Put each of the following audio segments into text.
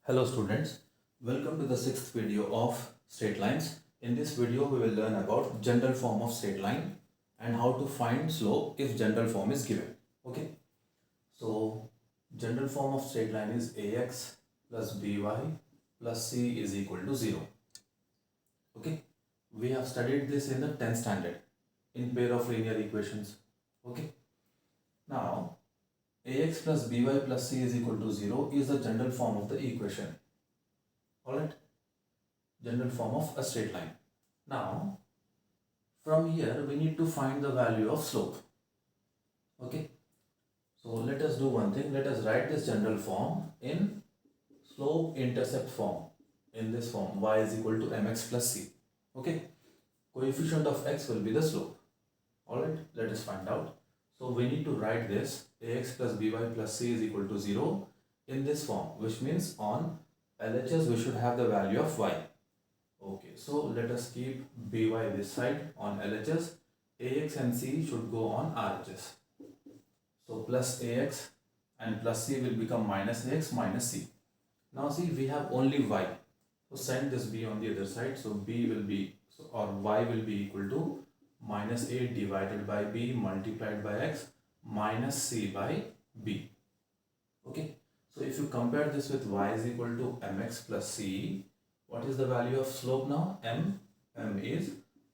Hello students, welcome to the sixth video of straight lines. In this video we will learn about general form of straight line and how to find slope if general form is given. Okay, so general form of straight line is ax plus by plus c is equal to 0. Okay, we have studied this in the 10th standard in pair of linear equations. Okay, now ax plus by plus c is equal to 0 is the general form of the equation. Alright, general form of a straight line. Now, from here we need to find the value of slope. Okay, so let us do one thing. Let us write this general form in slope-intercept form. In this form, y is equal to mx plus c. Okay, coefficient of x will be the slope. Alright, let us find out. So we need to write this ax plus by plus c is equal to 0 in this form, which means on LHS we should have the value of y. Okay, so let us keep by this side on LHS. Ax and c should go on RHS. So plus ax and plus c will become minus ax minus c. Now see, we have only y. So send this b on the other side. So b will be, or y will be equal to minus a divided by b multiplied by x minus c by b. Okay, so if you compare this with y is equal to mx plus c, what is the value of slope now? M is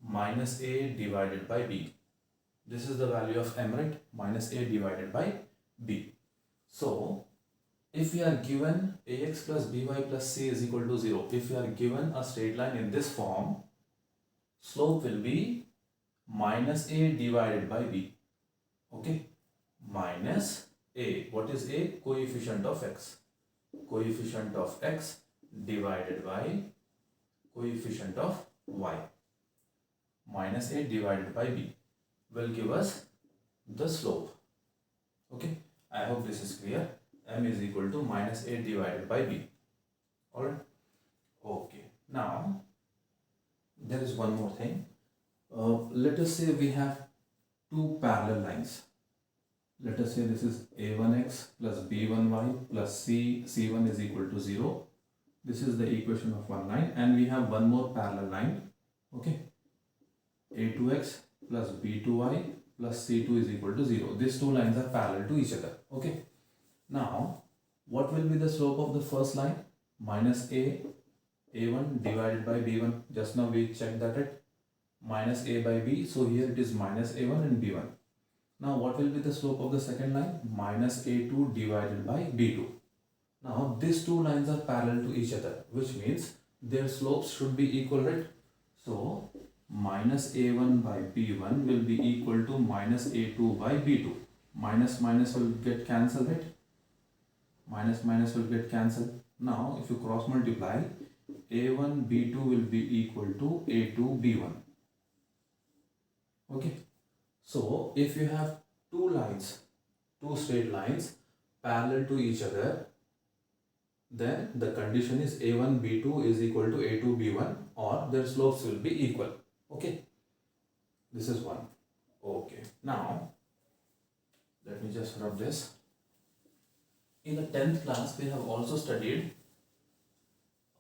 minus a divided by b. This is the value of m, right? Minus a divided by b. So if we are given ax plus by plus c is equal to 0, if we are given a straight line in this form, slope will be minus a divided by b. Okay, minus a. What is a? Coefficient of x. Coefficient of x divided by coefficient of y. Minus a divided by b will give us the slope. Okay, I hope this is clear. M is equal to minus a divided by b. Alright. Okay, now there is one more thing. Let us say we have two parallel lines. Let us say this is a1x plus b1y plus c1 is equal to 0. This is the equation of one line, and we have one more parallel line. Okay, a2x plus b2y plus c2 is equal to 0. These two lines are parallel to each other. Okay, now what will be the slope of the first line? Minus a1 divided by b1. Just now we checked that it minus a by b, so here it is minus a1 and b1. Now what will be the slope of the second line? Minus a2 divided by b2. Now these two lines are parallel to each other, which means their slopes should be equal, right? So minus a1 by b1 will be equal to minus a2 by b2. Minus minus will get cancelled, right? Minus minus will get cancelled. Now if you cross multiply, a1 b2 will be equal to a2 b1. Okay, so if you have two lines, two straight lines parallel to each other, then the condition is a1 b2 is equal to a2 b1, or their slopes will be equal. Okay, this is one. Okay, now let me just rub this. In the 10th class we have also studied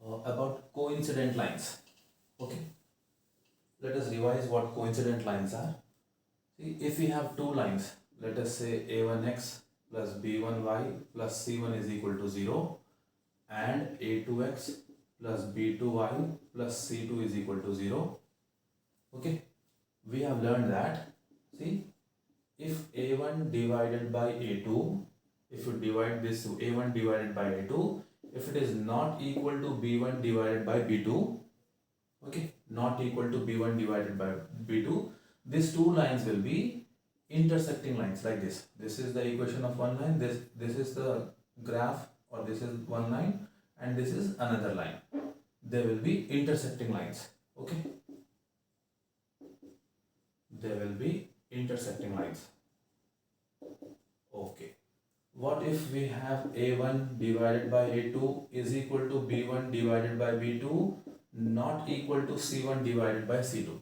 about coincident lines. Okay, let us revise what coincident lines are. See, if we have two lines, let us say a1x plus b1y plus c1 is equal to 0, and a2x plus b2y plus c2 is equal to 0. Okay, we have learned that, see, if a1 divided by a2, if you divide this to a1 divided by a2, if it is not equal to b1 divided by b2, okay, not equal to b1 divided by b2, these two lines will be intersecting lines like this. This is the equation of one line, this is the graph, or this is one line, and this is another line. They will be intersecting lines. Okay, they will be intersecting lines. Okay, what if we have a1 divided by a2 is equal to b1 divided by b2 not equal to c1 divided by c2?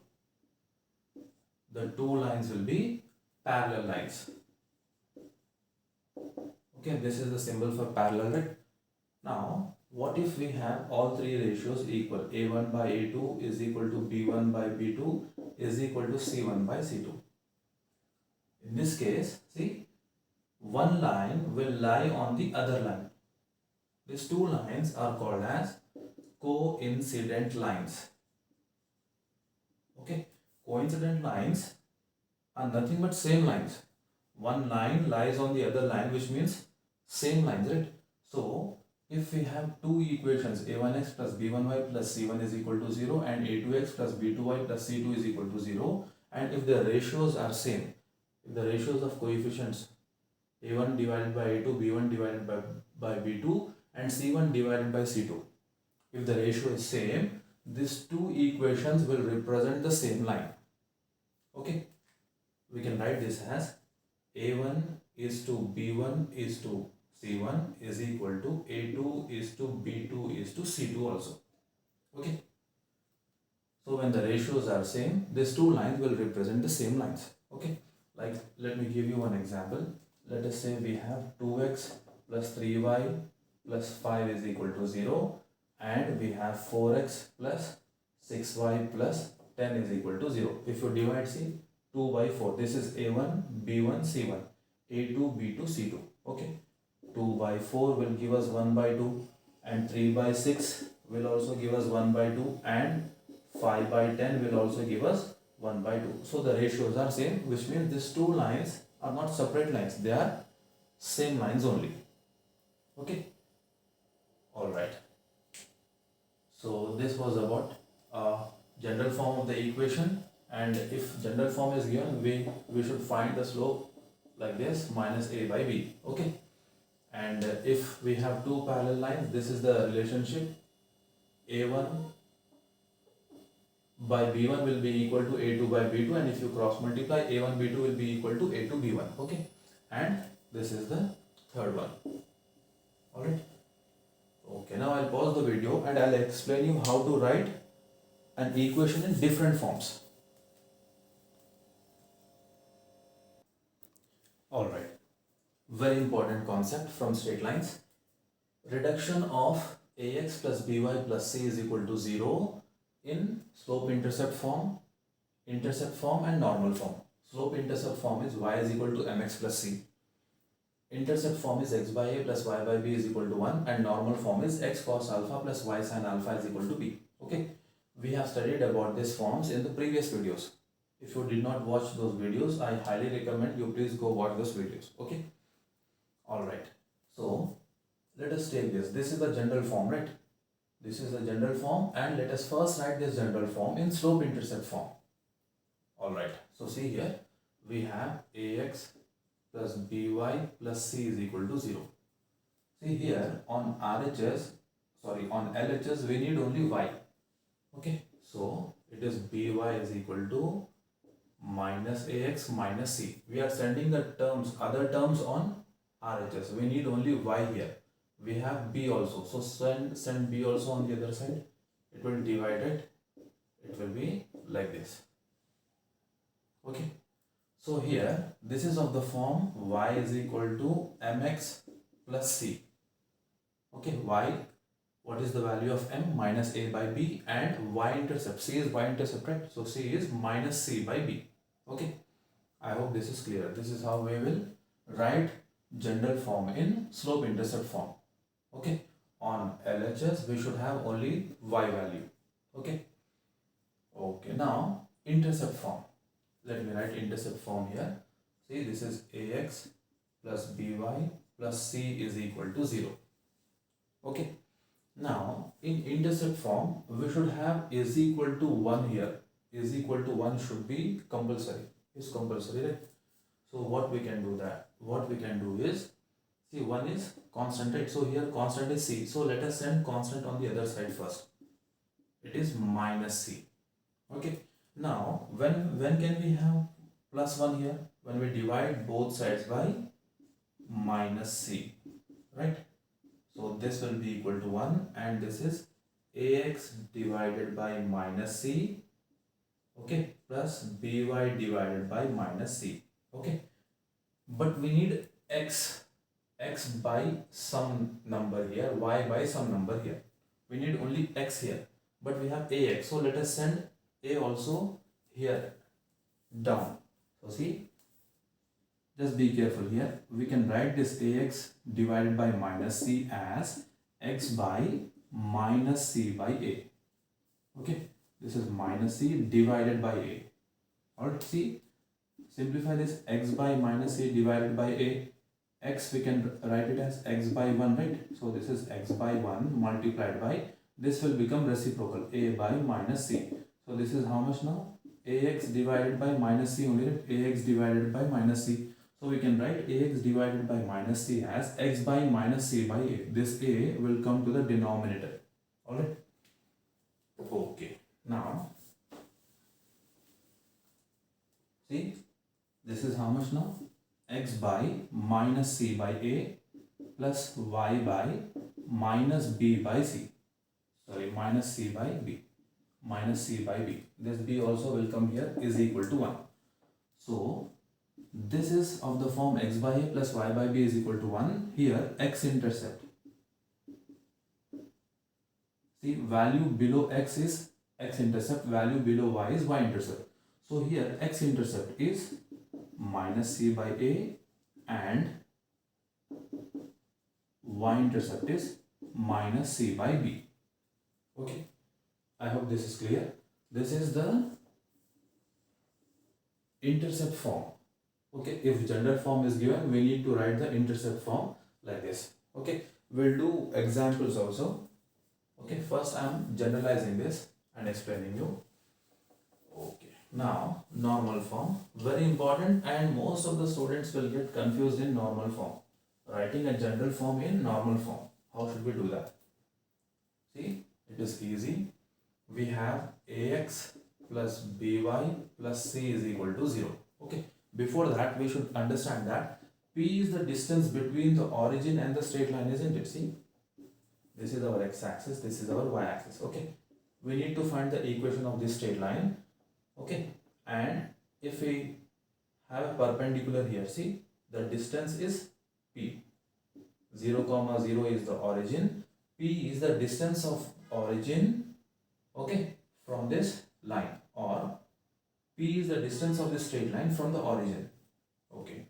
The two lines will be parallel lines. Okay, this is the symbol for parallel, right? Now, what if we have all three ratios equal? A1 by A2 is equal to B1 by B2 is equal to C1 by C2. In this case, see, one line will lie on the other line. These two lines are called as coincident lines. Okay, coincident lines are nothing but same lines. One line lies on the other line, which means same lines, right? So if we have two equations, a1x plus b1y plus c1 is equal to 0 and a2x plus b2y plus c2 is equal to 0, and if the ratios are same, if the ratios of coefficients a1 divided by a2, b1 divided by b2 and c1 divided by c2, if the ratio is same, these two equations will represent the same line. Okay, we can write this as a1 is to b1 is to c1 is equal to a2 is to b2 is to c2 also. Okay, so when the ratios are same, these two lines will represent the same lines. Okay, like let me give you one example. Let us say we have 2x plus 3y plus 5 is equal to 0, and we have 4x plus 6y plus 10 is equal to 0. If you divide, see, 2 by 4, this is a1 b1 c1, a2 b2 c2. Okay, 2 by 4 will give us 1 by 2, and 3 by 6 will also give us 1 by 2, and 5 by 10 will also give us 1 by 2. So the ratios are same, which means these two lines are not separate lines, they are same lines only. Okay, all right. So this was about general form of the equation, and if general form is given, we should find the slope like this, minus a by b. Okay, and if we have two parallel lines, this is the relationship, a1 by b1 will be equal to a2 by b2, and if you cross multiply, a1 b2 will be equal to a2 b1. Okay, and this is the third one. All right. Okay, now I'll pause the video and I'll explain you how to write an equation in different forms. All right. Very important concept from straight lines. Reduction of ax plus by plus c is equal to 0 in slope-intercept form, intercept form and normal form. Slope-intercept form is y is equal to mx plus c. Intercept form is x by a plus y by b is equal to 1, and normal form is x cos alpha plus y sin alpha is equal to b. Okay, we have studied about these forms in the previous videos. If you did not watch those videos, I highly recommend you please go watch those videos. Okay, all right. So let us take this. This is the general form, right? This is the general form, and let us first write this general form in slope-intercept form. All right. So see here, we have ax plus by plus c is equal to 0. See here, on LHS we need only y. Okay, so it is by is equal to minus ax minus c. We are sending the other terms on RHS. We need only y here. We have b also, so send b also on the other side. It will divide it. It will be like this. Okay. So here, this is of the form y is equal to mx plus c. Okay, y, what is the value of m? Minus a by b, and y-intercept, c is y-intercept, right? So c is minus c by b. Okay, I hope this is clear. This is how we will write general form in slope-intercept form. Okay, on LHS we should have only y value. Okay, okay, now intercept form. Let me write intercept form here. See, this is ax plus by plus c is equal to 0. Okay. Now, in intercept form, we should have is equal to 1 here. Is equal to 1 should be compulsory. Is compulsory, right? So, what we can do that? What we can do is, see, 1 is constant, right? So, here constant is c. So, let us send constant on the other side first. It is minus c. Okay. Now, when can we have plus 1 here? When we divide both sides by minus c, right? So this will be equal to 1, and this is ax divided by minus c, okay, plus by divided by minus c. Okay, but we need x x by some number here, y by some number here. We need only x here, but we have ax. So let us send a also here down. So see, just be careful here. We can write this ax divided by minus c as x by minus c by a. Okay, this is minus c divided by a. Alright, see, simplify this x by minus a divided by a. X we can write it as x by 1, right? So this is x by 1 multiplied by, this will become reciprocal, a by minus c. So this is how much now? Ax divided by minus c only, right? Ax divided by minus c. So we can write ax divided by minus c as x by minus c by a. This a will come to the denominator. Alright? Okay. Now, see, this is how much now? X by minus c by a plus y by minus b by c. Sorry, minus c by b. Minus c by b. This b also will come here is equal to 1. So, this is of the form x by a plus y by b is equal to 1. Here, x-intercept. See, value below x is x-intercept, value below y is y-intercept. So, here x-intercept is minus c by a and y-intercept is minus c by b. Okay, I hope this is clear. This is the intercept form. Okay, if general form is given, we need to write the intercept form like this. Okay, we'll do examples also. Okay, first I am generalizing this and explaining you. Okay, now normal form, very important, and most of the students will get confused in normal form. Writing a general form in normal form. How should we do that? See, it is easy. We have ax plus by plus c is equal to 0. Okay, before that we should understand that p is the distance between the origin and the straight line, isn't it? See, this is our x-axis, this is our y-axis. Okay, we need to find the equation of this straight line. Okay, and if we have a perpendicular here, see, the distance is p. 0 comma 0 is the origin, p is the distance of origin, okay, from this line, or p is the distance of the straight line from the origin. Okay,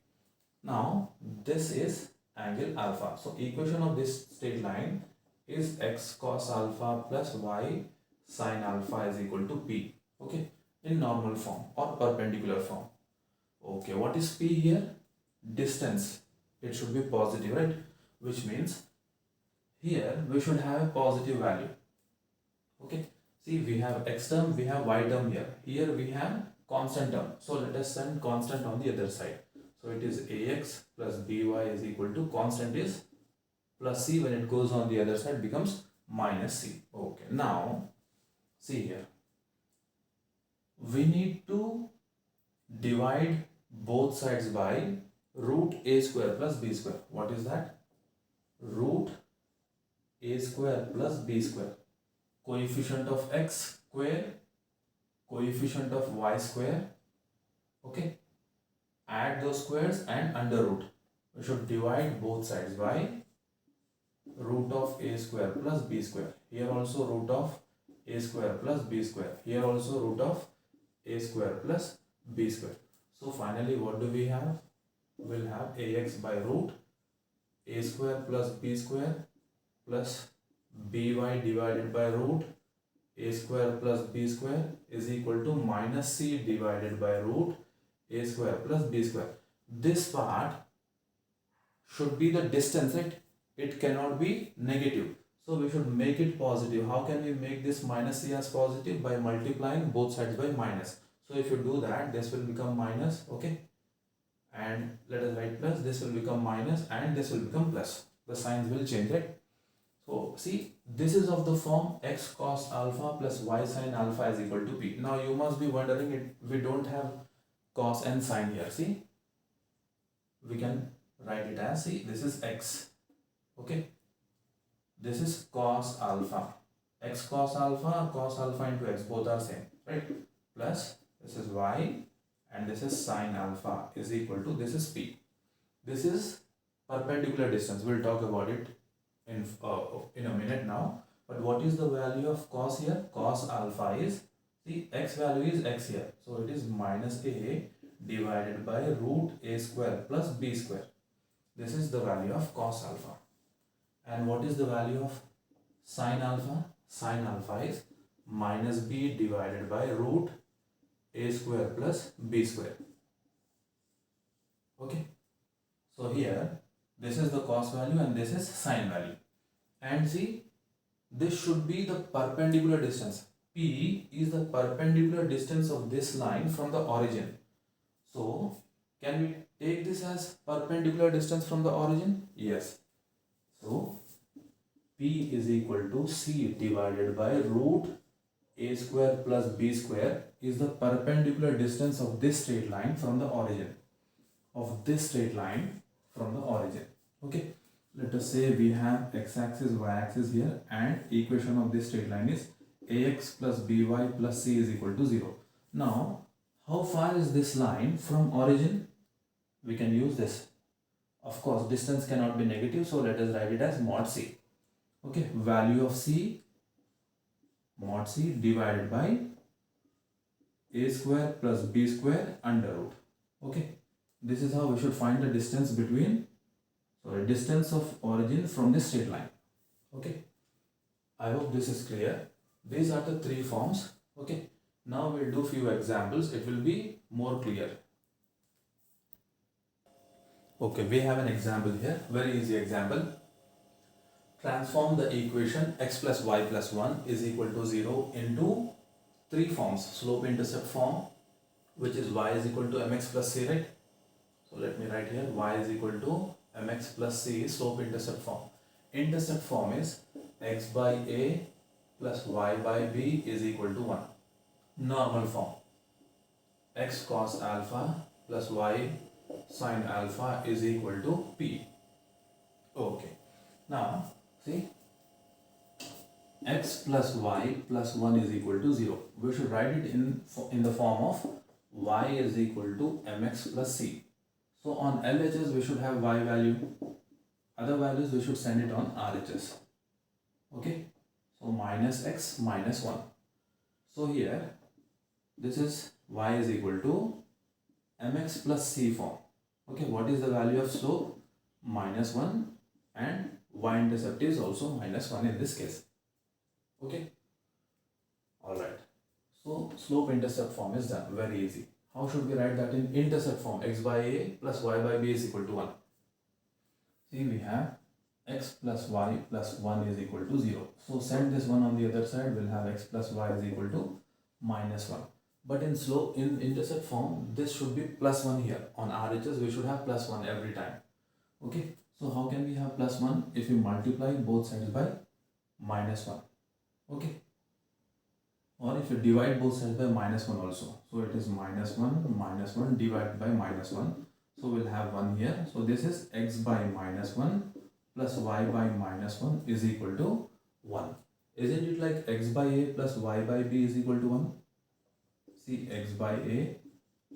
now this is angle alpha. So equation of this straight line is x cos alpha plus y sin alpha is equal to p. Okay, in normal form or perpendicular form. Okay, what is p here? Distance. It should be positive, right? Which means here we should have a positive value. Okay, see, we have x term, we have y term here. Here we have constant term. So let us send constant on the other side. So it is ax plus by is equal to, constant is plus c, when it goes on the other side becomes minus c. Okay, now see here, we need to divide both sides by root a square plus b square. What is that? Root a square plus b square. Coefficient of x square, coefficient of y square. Okay, add those squares and under root. We should divide both sides by root of a square plus b square. Here also root of a square plus b square. Here also root of a square plus b square. So finally what do we have? We'll have ax by root a square plus b square plus by divided by root a square plus b square is equal to minus c divided by root a square plus b square. This part should be the distance, right? It cannot be negative. So we should make it positive. How can we make this minus c as positive? By multiplying both sides by minus. So if you do that, this will become minus, okay? And let us write plus, this will become minus and this will become plus. The signs will change, right? So see, this is of the form x cos alpha plus y sin alpha is equal to p. Now you must be wondering, we don't have cos and sin here. See, we can write it as, see, this is x, okay, this is cos alpha, x cos alpha or cos alpha into x, both are same, right? Plus this is y and this is sin alpha is equal to, this is p. This is perpendicular distance. We'll talk about it in a minute now. But what is the value of cos here? Cos alpha is, see, x value is x here. So it is minus a divided by root a square plus b square. This is the value of cos alpha. And what is the value of sin alpha? Sin alpha is minus b divided by root a square plus b square. Okay. So here, this is the cos value and this is sin value. And see, this should be the perpendicular distance. P is the perpendicular distance of this line from the origin. So, can we take this as perpendicular distance from the origin? Yes. So, P is equal to C divided by root a square plus b square is the perpendicular distance of this straight line from the origin. Okay. Let us say we have x-axis, y-axis here, and equation of this straight line is ax plus by plus c is equal to 0. Now, how far is this line from origin? We can use this. Of course, distance cannot be negative, so let us write it as mod c. Okay, value of c, mod c divided by a square plus b square under root. Okay, this is how we should find the distance between, distance of origin from this straight line. Okay, I hope this is clear. These are the three forms. Okay, now we'll do few examples. It will be more clear. Okay, we have an example here. Very easy example. Transform the equation x plus y plus 1 is equal to 0 into three forms. Slope-intercept form, which is y is equal to mx plus c, right? So let me write here y is equal to mx plus c is slope-intercept form. Intercept form is x by a plus y by b is equal to 1. Normal form, x cos alpha plus y sin alpha is equal to p. Okay, now see, x plus y plus 1 is equal to 0. We should write it in the form of y is equal to mx plus c. So on LHS we should have y value. Other values we should send it on RHS. Okay, so minus x minus 1. So here this is y is equal to mx plus c form. Okay, what is the value of slope? Minus 1, and y-intercept is also minus 1 in this case. Okay, alright. So slope-intercept form is done. Very easy. How should we write that in intercept form? X by a plus y by b is equal to 1. See, we have x plus y plus 1 is equal to 0. So send this one on the other side. We'll have x plus y is equal to minus 1. But in intercept form, this should be plus 1 here. On RHS, we should have plus 1 every time. Okay, so how can we have plus 1? If we multiply both sides by minus 1. Okay, or if you divide both sides by minus 1 also. So it is minus 1 divided by minus 1. So we'll have 1 here. So this is x by minus 1 plus y by minus 1 is equal to 1. Isn't it like x by a plus y by b is equal to 1? See, x by a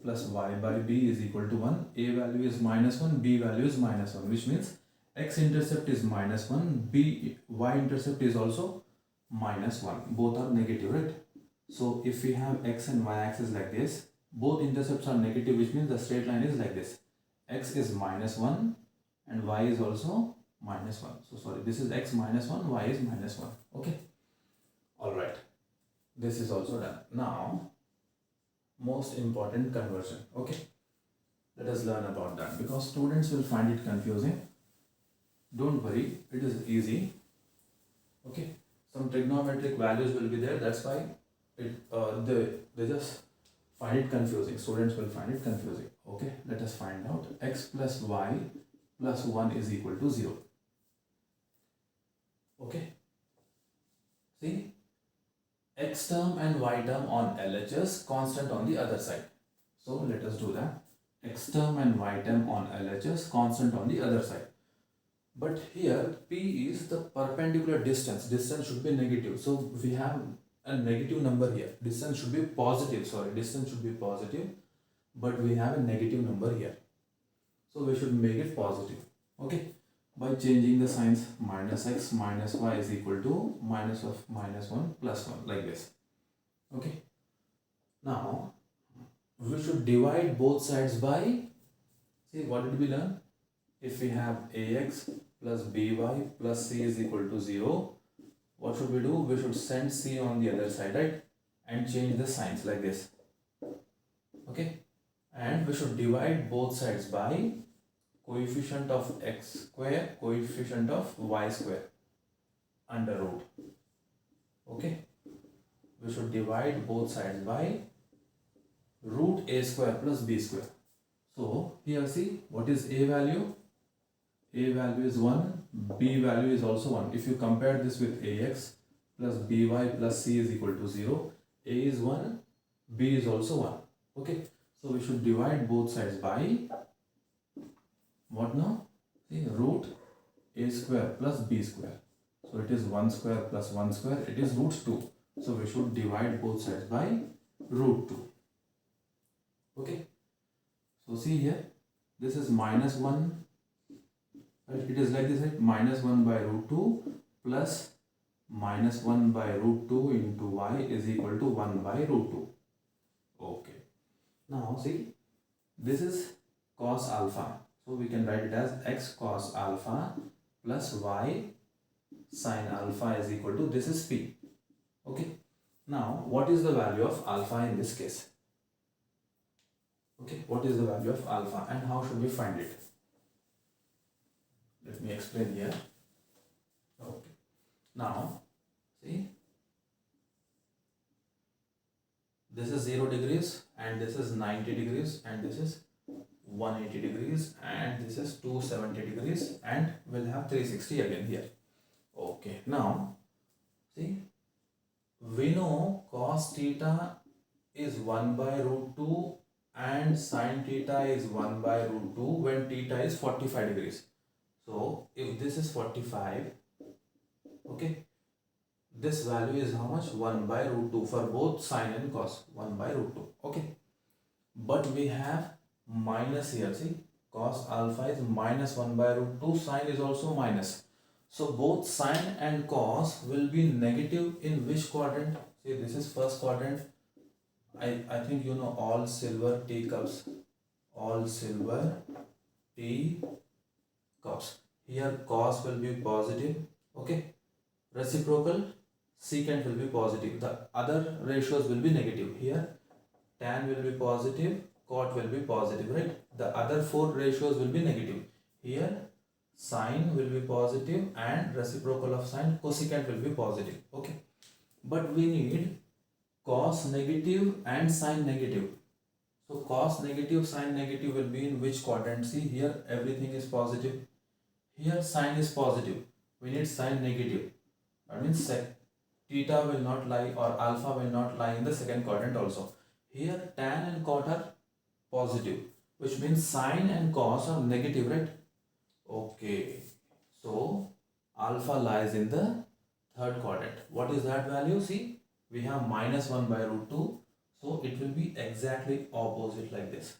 plus y by b is equal to 1. A value is minus 1, b value is minus 1, which means x-intercept is minus 1, y-intercept is also minus 1. Both are negative, right? So if we have x and y-axis like this, both intercepts are negative, which means the straight line is like this. X is minus 1 and y is also minus 1. So sorry, this is x minus 1, y is minus 1. Okay. Alright. This is also done. Now, most important conversion. Okay. Let us learn about that because students will find it confusing. Don't worry, it is easy. Okay. Some trigonometric values will be there. That's why they just find it confusing. Students will find it confusing. Okay. Let us find out. X plus y plus 1 is equal to 0. Okay. See, x term and y term on LHS, constant on the other side. So let us do that. X term and y term on LHS, constant on the other side. But here P is the perpendicular distance. Distance should be negative. So we have a negative number here. Distance should be positive. Sorry, distance should be positive. But we have a negative number here. So we should make it positive. Okay, by changing the signs, minus x minus y is equal to minus of minus 1 plus 1, like this. Okay, now we should divide both sides by, see what did we learn? If we have ax plus by plus c is equal to 0, what should we do? We should send c on the other side, right? And change the signs like this. Okay, and we should divide both sides by coefficient of x square, coefficient of y square, under root. Okay, we should divide both sides by root a square plus b square. So here see, what is a value? A value is 1, b value is also 1. If you compare this with ax plus by plus c is equal to 0, a is 1, b is also 1. Okay, so we should divide both sides by what now? See, root a square plus b square. So it is 1 square plus 1 square, it is root 2. So we should divide both sides by root 2. Okay, so see here, this is minus 1, it is like this, right? Minus 1 by root 2 plus minus 1 by root 2 into y is equal to 1 by root 2. Okay, now see, this is cos alpha. So we can write it as x cos alpha plus y sin alpha is equal to, this is p. Okay, now what is the value of alpha in this case? Okay, what is the value of alpha and how should we find it? Let me explain here. Okay, now see, this is 0 degrees and this is 90 degrees and this is 180 degrees and this is 270 degrees and we'll have 360 again here. Okay, now see, we know cos theta is 1 by root 2 and sin theta is 1 by root 2 when theta is 45 degrees. So if this is 45, okay, this value is how much? 1 by root 2 for both sin and cos, 1 by root 2. Okay, but we have minus here, see, cos alpha is minus 1 by root 2, sin is also minus. So both sin and cos will be negative in which quadrant? See, this is first quadrant. I think you know all silver teacups. All silver teacups. Here cos will be positive. Okay. Reciprocal secant will be positive. The other ratios will be negative. Here tan will be positive, cot will be positive, right? The other four ratios will be negative. Here sine will be positive and reciprocal of sine, cosecant will be positive. Okay, but we need cos negative and sine negative. So cos negative, sine negative will be in which quadrant? See, here everything is positive, here sine is positive, we need sine negative. That means theta will not lie or alpha will not lie in the second quadrant also. Here tan and cot are positive, which means sine and cos are negative, right? Okay, so alpha lies in the third quadrant. What is that value? See, we have minus 1 by root 2, so it will be exactly opposite like this.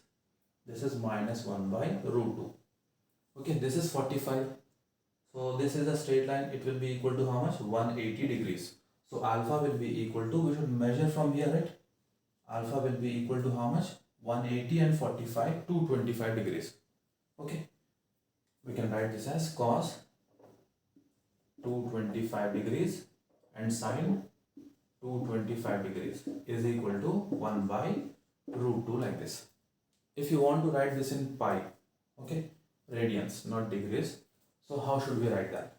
This is minus 1 by root 2. Okay, this is 45. So this is a straight line. It will be equal to how much? 180 degrees. So alpha will be equal to, we should measure from here, right? Alpha will be equal to how much? 180 and 45, 225 degrees. Okay, we can write this as cos 225 degrees and sine 225 degrees is equal to 1 by root 2 like this. If you want to write this in pi, okay, radians, not degrees. So how should we write that?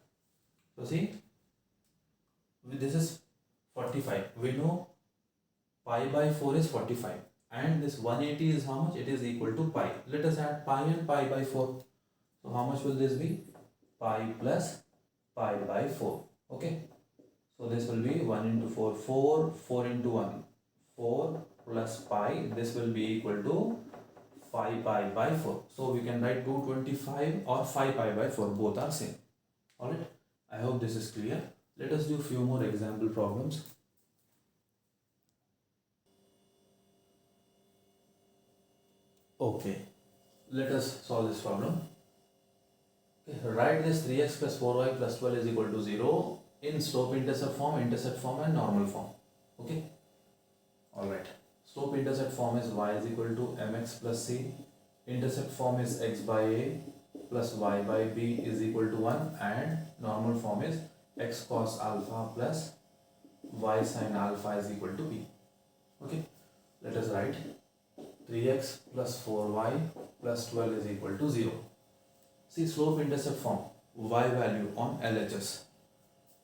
So see, this is 45. We know pi by 4 is 45 and this 180 is how much? It is equal to pi. Let us add pi and pi by 4. So how much will this be? Pi plus pi by 4. Okay. So this will be 1 into 4, 4, 4 into 1, 4 plus pi. This will be equal to 5 pi by 4. So we can write 225 or 5 pi by 4. Both are same. Alright. I hope this is clear. Let us do few more example problems. Okay. Let us solve this problem. Okay, write this 3x plus 4y plus 12 is equal to 0 in slope intercept form, intercept form and normal form. Okay, alright. Slope intercept form is y is equal to mx plus c. Intercept form is x by a plus y by b is equal to 1, and normal form is x cos alpha plus y sin alpha is equal to b. Okay, let us write 3x plus 4y plus 12 is equal to 0. See, slope intercept form, y value on LHS.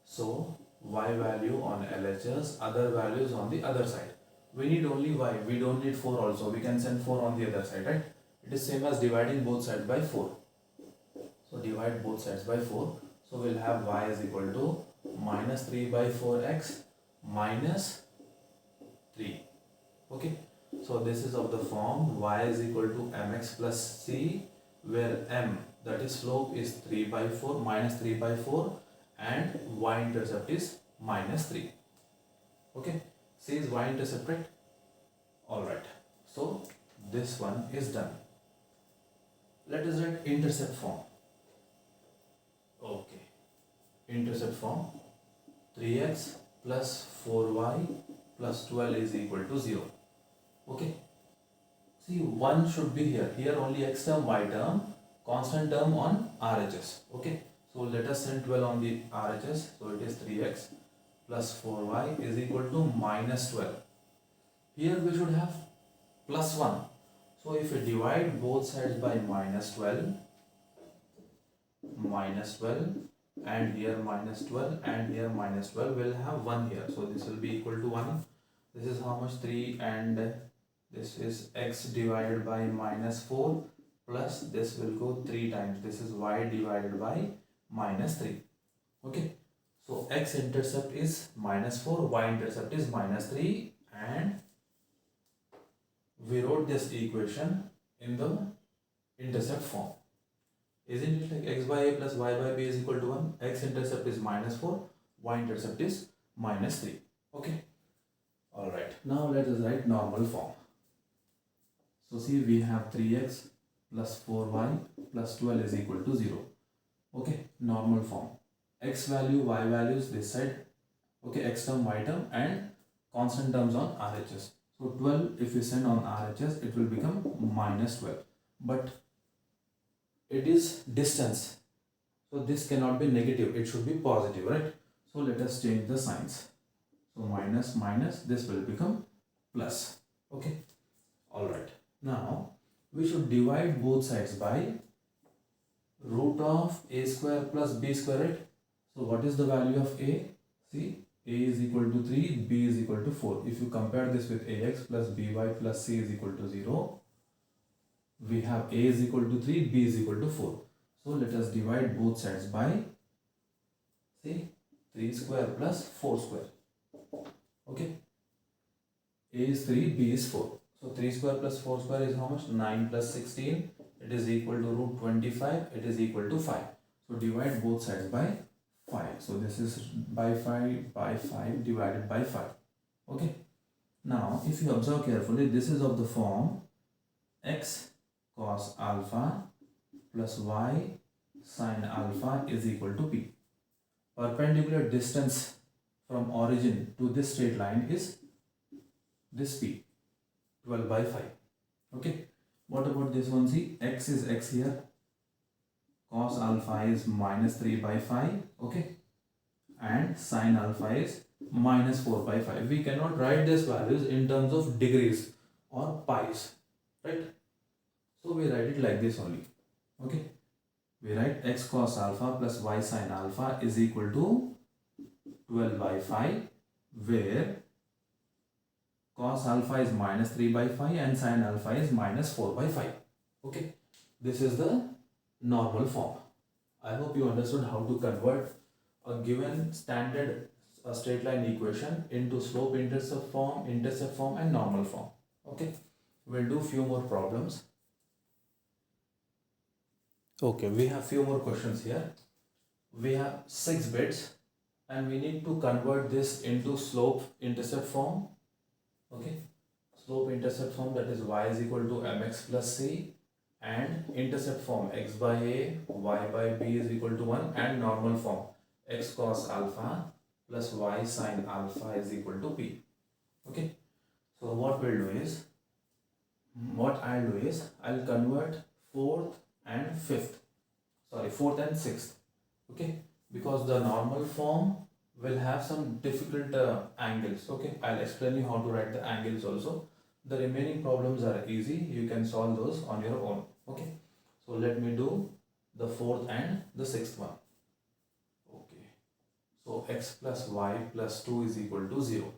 So y value on LHS, other values on the other side. We need only y, we don't need 4 also. We can send 4 on the other side, right? It is same as dividing both sides by 4. So divide both sides by 4. So we'll have y is equal to minus 3 by 4x minus 3. Okay. So this is of the form y is equal to mx plus c, where m, that is slope, is 3 by 4 minus 3 by 4 and y-intercept is minus 3. Okay. C is y-intercept, right? Alright. So this one is done. Let us write intercept form. Okay. Intercept form 3x plus 4y plus 12 is equal to 0. Okay. See, 1 should be here. Here only x term, y term, constant term on RHS. Okay. So let us send 12 on the RHS. So it is 3x plus 4y is equal to minus 12. Here we should have plus 1. So if we divide both sides by minus 12, and here minus 12 and here minus 12, we'll have 1 here. So this will be equal to 1. This is how much? 3, and this is x divided by minus 4 plus this will go 3 times. This is y divided by minus 3. Okay. So x intercept is minus 4, y intercept is minus 3, and we wrote this equation in the intercept form. Isn't it like x by a plus y by b is equal to 1? X intercept is minus 4, y intercept is minus 3. Okay. Alright. Now let us write normal form. So see, we have 3x plus 4y plus 12 is equal to 0. Okay. Normal form. X value, y values this side. Okay. X term, y term, and constant terms on RHS. So 12, if we send on RHS, it will become minus 12. But it is distance. So this cannot be negative. It should be positive, right? So let us change the signs. So minus minus, this will become plus. Okay. Alright. Now we should divide both sides by root of a square plus b square, right? So what is the value of a? See, a is equal to 3, b is equal to 4. If you compare this with ax plus by plus c is equal to 0, we have a is equal to 3, b is equal to 4. So let us divide both sides by, see, 3 square plus 4 square. Okay. A is 3, b is 4. So 3 square plus 4 square is how much? 9 plus 16. It is equal to root 25. It is equal to 5. So divide both sides by 5. So this is by 5 divided by 5. Okay. Now if you observe carefully, this is of the form x cos alpha plus y sin alpha is equal to p. Perpendicular distance from origin to this straight line is this p, 12 by 5. Okay. What about this one? See, x is x here. Cos alpha is minus 3 by 5. Okay. And sin alpha is minus 4 by 5. We cannot write these values in terms of degrees or pi's. Right. So we write it like this only. Okay. We write x cos alpha plus y sin alpha is equal to 12 by 5, where cos alpha is minus 3 by 5 and sin alpha is minus 4 by 5. Okay. This is the normal form. I hope you understood how to convert a given standard straight line equation into slope intercept form and normal form. Okay. We'll do few more problems. Okay, we have few more questions here. We have 6 bits and we need to convert this into slope intercept form. Okay, slope intercept form, that is y is equal to mx plus c and intercept form x by a, y by b is equal to 1, and normal form x cos alpha plus y sin alpha is equal to p. Okay, so what I'll do is I'll convert fourth and fifth, sorry, fourth and sixth. Okay, because the normal form will have some difficult angles. Okay, I'll explain you how to write the angles also. The remaining problems are easy, you can solve those on your own. Okay, so let me do the fourth and the sixth one. Okay, so x plus y plus 2 is equal to 0.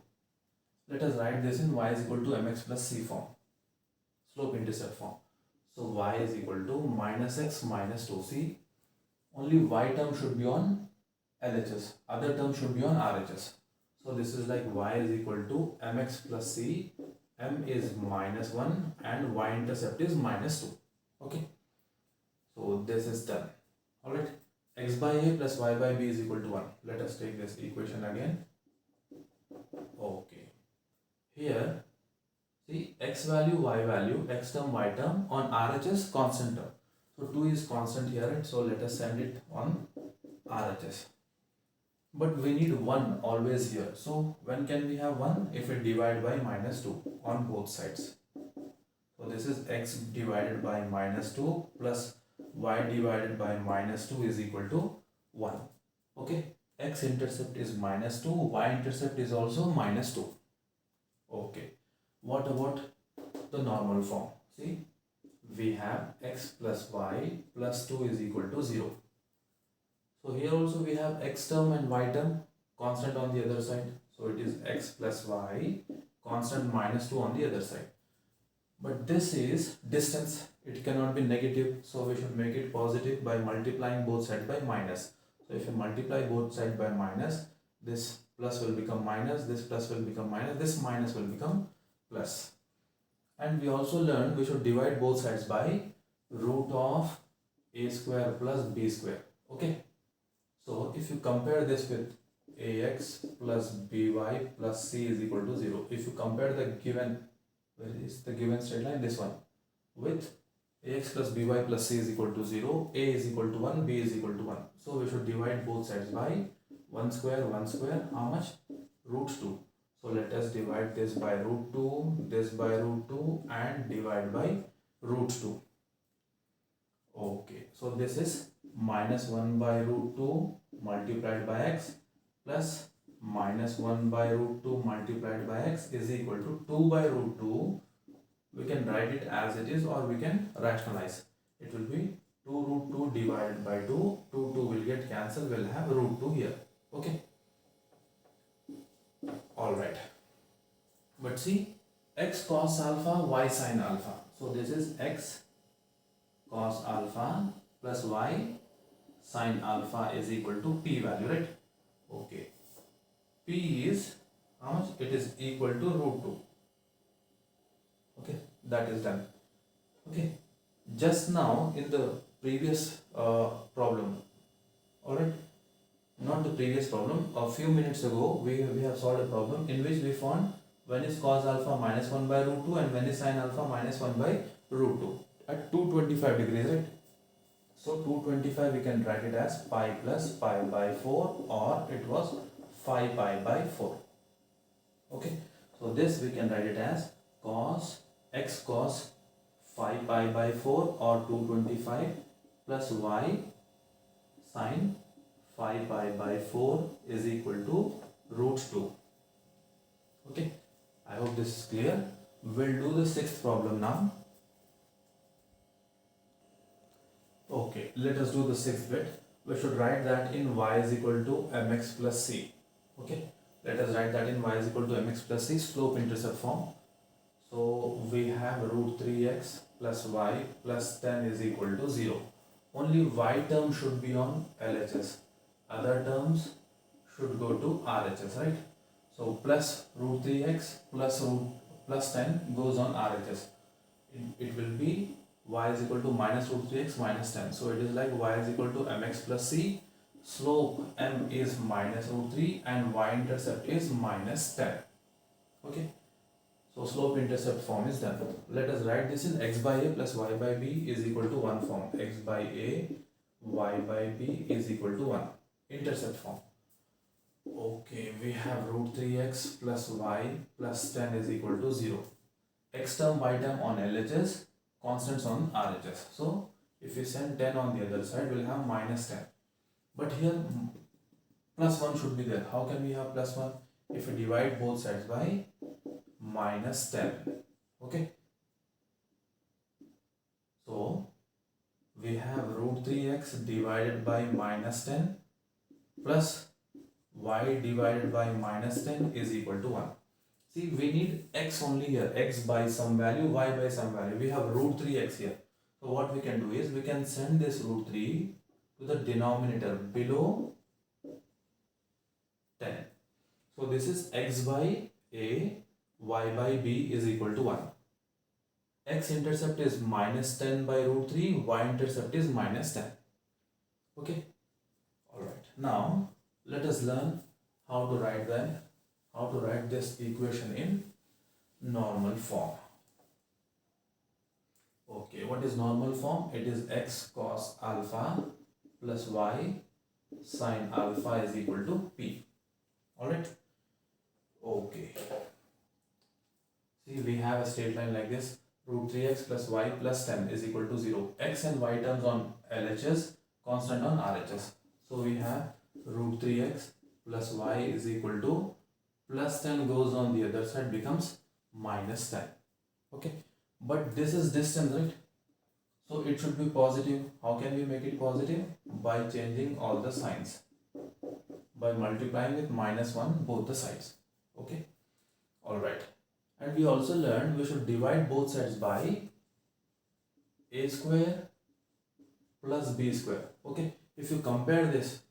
Let us write this in y is equal to mx plus c form, slope intercept form. So y is equal to minus x minus 2. See, only y term should be on LHS, other term should be on RHS. So this is like y is equal to mx plus c, m is minus 1 and y intercept is minus 2. Okay, so this is done. Alright, x by a plus y by b is equal to 1. Let us take this equation again. Okay, here see, x value, y value, x term, y term, on RHS constant term. So 2 is constant here, right? So let us send it on RHS. But we need 1 always here. So when can we have 1? If we divide by minus 2 on both sides. So this is x divided by minus 2 plus y divided by minus 2 is equal to 1. Okay, x intercept is minus 2, y intercept is also minus 2. Okay, what about the normal form? See, we have x plus y plus 2 is equal to 0. So here also we have x term and y term constant on the other side. So it is x plus y constant minus 2 on the other side. But this is distance, it cannot be negative, so we should make it positive by multiplying both sides by minus. So if you multiply both sides by minus, this plus will become minus, this plus will become minus, this minus will become plus. And we also learned we should divide both sides by root of a square plus b square. Okay, so if you compare this with ax plus by plus c is equal to 0, if you compare the given, where is the given straight line, this one, with ax plus by plus c is equal to 0, a is equal to 1, b is equal to 1. So we should divide both sides by 1 square, how much? Root 2. So let us divide this by root 2, this by root 2 and divide by root 2. Okay, so this is minus 1 by root 2 multiplied by x plus minus 1 by root 2 multiplied by x is equal to 2 by root 2. We can write it as it is or we can rationalize. It will be 2 root 2 divided by 2. 2 will get cancelled. We'll have root 2 here. Okay. Alright. But see, x cos alpha, y sin alpha. So this is x cos alpha plus y sin alpha is equal to p value, right? Okay. P is how much? It is equal to root 2. Okay, that is done. Okay, just now in the previous problem, alright, not the previous problem, a few minutes ago we have solved a problem in which we found when is cos alpha minus 1 by root 2 and when is sin alpha minus 1 by root 2 at 225 degrees, right? So 225 we can write it as pi plus pi by 4 or it was phi pi by 4. Okay, so this we can write it as cos x cos phi pi by 4 or 225 plus y sin phi pi by 4 is equal to root 2. Okay, I hope this is clear. We'll do the sixth problem now. Okay, let us do the sixth bit. We should write that in y is equal to mx plus c. Okay, let us write that in y is equal to mx plus c, slope intercept form. So we have root 3x plus y plus 10 is equal to 0. Only y term should be on LHS. Other terms should go to RHS, right? So plus root 3x plus 10 goes on RHS. It will be y is equal to minus root 3x minus 10. So it is like y is equal to mx plus c. Slope m is minus root 3 and y intercept is minus 10. Okay. So slope intercept form is done. Let us write this in x by a plus y by b is equal to 1 form. X by a, y by b is equal to 1. Intercept form. Okay, we have root 3x plus y plus 10 is equal to 0. X term, y term on LHS, constants on RHS. So if we send 10 on the other side, we'll have minus 10. But here plus 1 should be there. How can we have plus 1? If we divide both sides by minus 10. Okay. So we have root 3x divided by minus 10 plus y divided by minus 10 is equal to 1. See, we need x only here. X by some value, y by some value. We have root 3x here. So what we can do is we can send this root 3 to the denominator below 10. So this is x by a, y by b is equal to 1. X intercept is minus 10 by root 3, y intercept is minus 10. Okay. Alright. Now let us learn how to write this equation in normal form. Okay, what is normal form? It is x cos alpha plus y sin alpha is equal to p. Alright. Okay. See, we have a straight line like this. Root 3x plus y plus 10 is equal to 0. X and y terms on LHS, constant on RHS. So we have root 3x plus y is equal to plus 10 goes on the other side, becomes minus 10. Okay. But this is distance, right? So it should be positive. How can we make it positive? By changing all the signs. By multiplying with minus 1 both the sides. Okay. Alright. And we also learned we should divide both sides by a square plus b square. Okay. If you compare this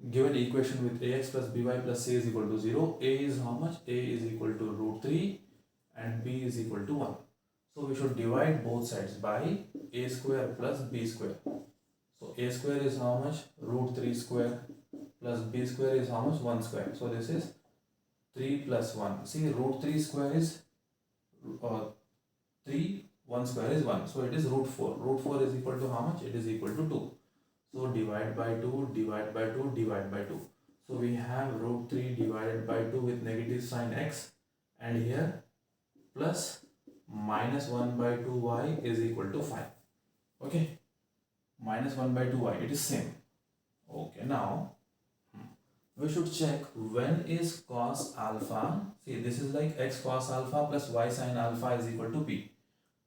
given equation with ax plus by plus c is equal to 0, a is how much? A is equal to root 3 and b is equal to 1. So we should divide both sides by a square plus b square. So a square is how much? Root 3 square plus b square is how much? 1 square. So this is 3 plus 1. See, root 3 square is 3, 1 square is 1. So it is root 4. Root 4 is equal to how much? It is equal to 2. So divide by 2, divide by 2, divide by 2. So we have root 3 divided by 2 with negative sign x, and here plus minus 1 by 2y is equal to 5. Okay. Minus 1 by 2y. It is same. Okay. Now we should check when is cos alpha. See, this is like x cos alpha plus y sin alpha is equal to p.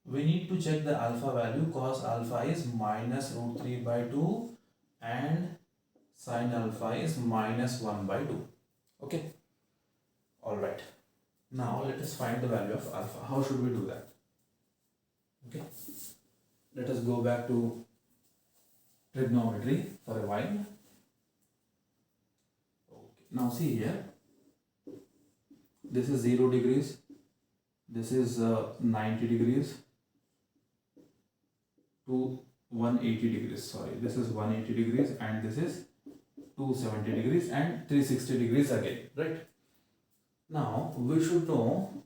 We need to check the alpha value. Cos alpha is minus root 3 by 2 and sin alpha is minus 1 by 2. Okay. Alright. Now let us find the value of alpha. How should we do that? Okay. Let us go back to trigonometry for a while. Now see here, this is 0 degrees, this is 90 degrees to 180 degrees, sorry, this is 180 degrees and this is 270 degrees and 360 degrees again, right? Now we should know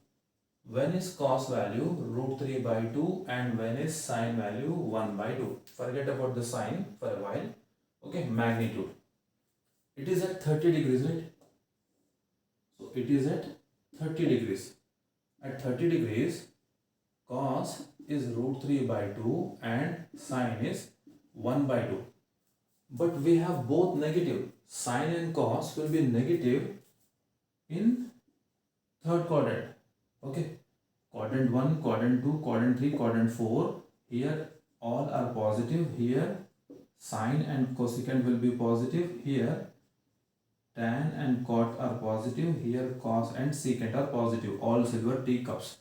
when is cos value root 3 by 2 and when is sin value 1 by 2. Forget about the sign for a while. Okay, magnitude. It is at 30 degrees, right? So it is at 30 degrees. At 30 degrees, cos is root 3 by 2 and sin is 1 by 2. But we have both negative. Sin and cos will be negative in third quadrant. Okay. Quadrant 1, quadrant 2, quadrant 3, quadrant 4. Here all are positive. Here sin and cosecant will be positive. Here tan and cot are positive. Here cos and secant are positive. All silver teacups.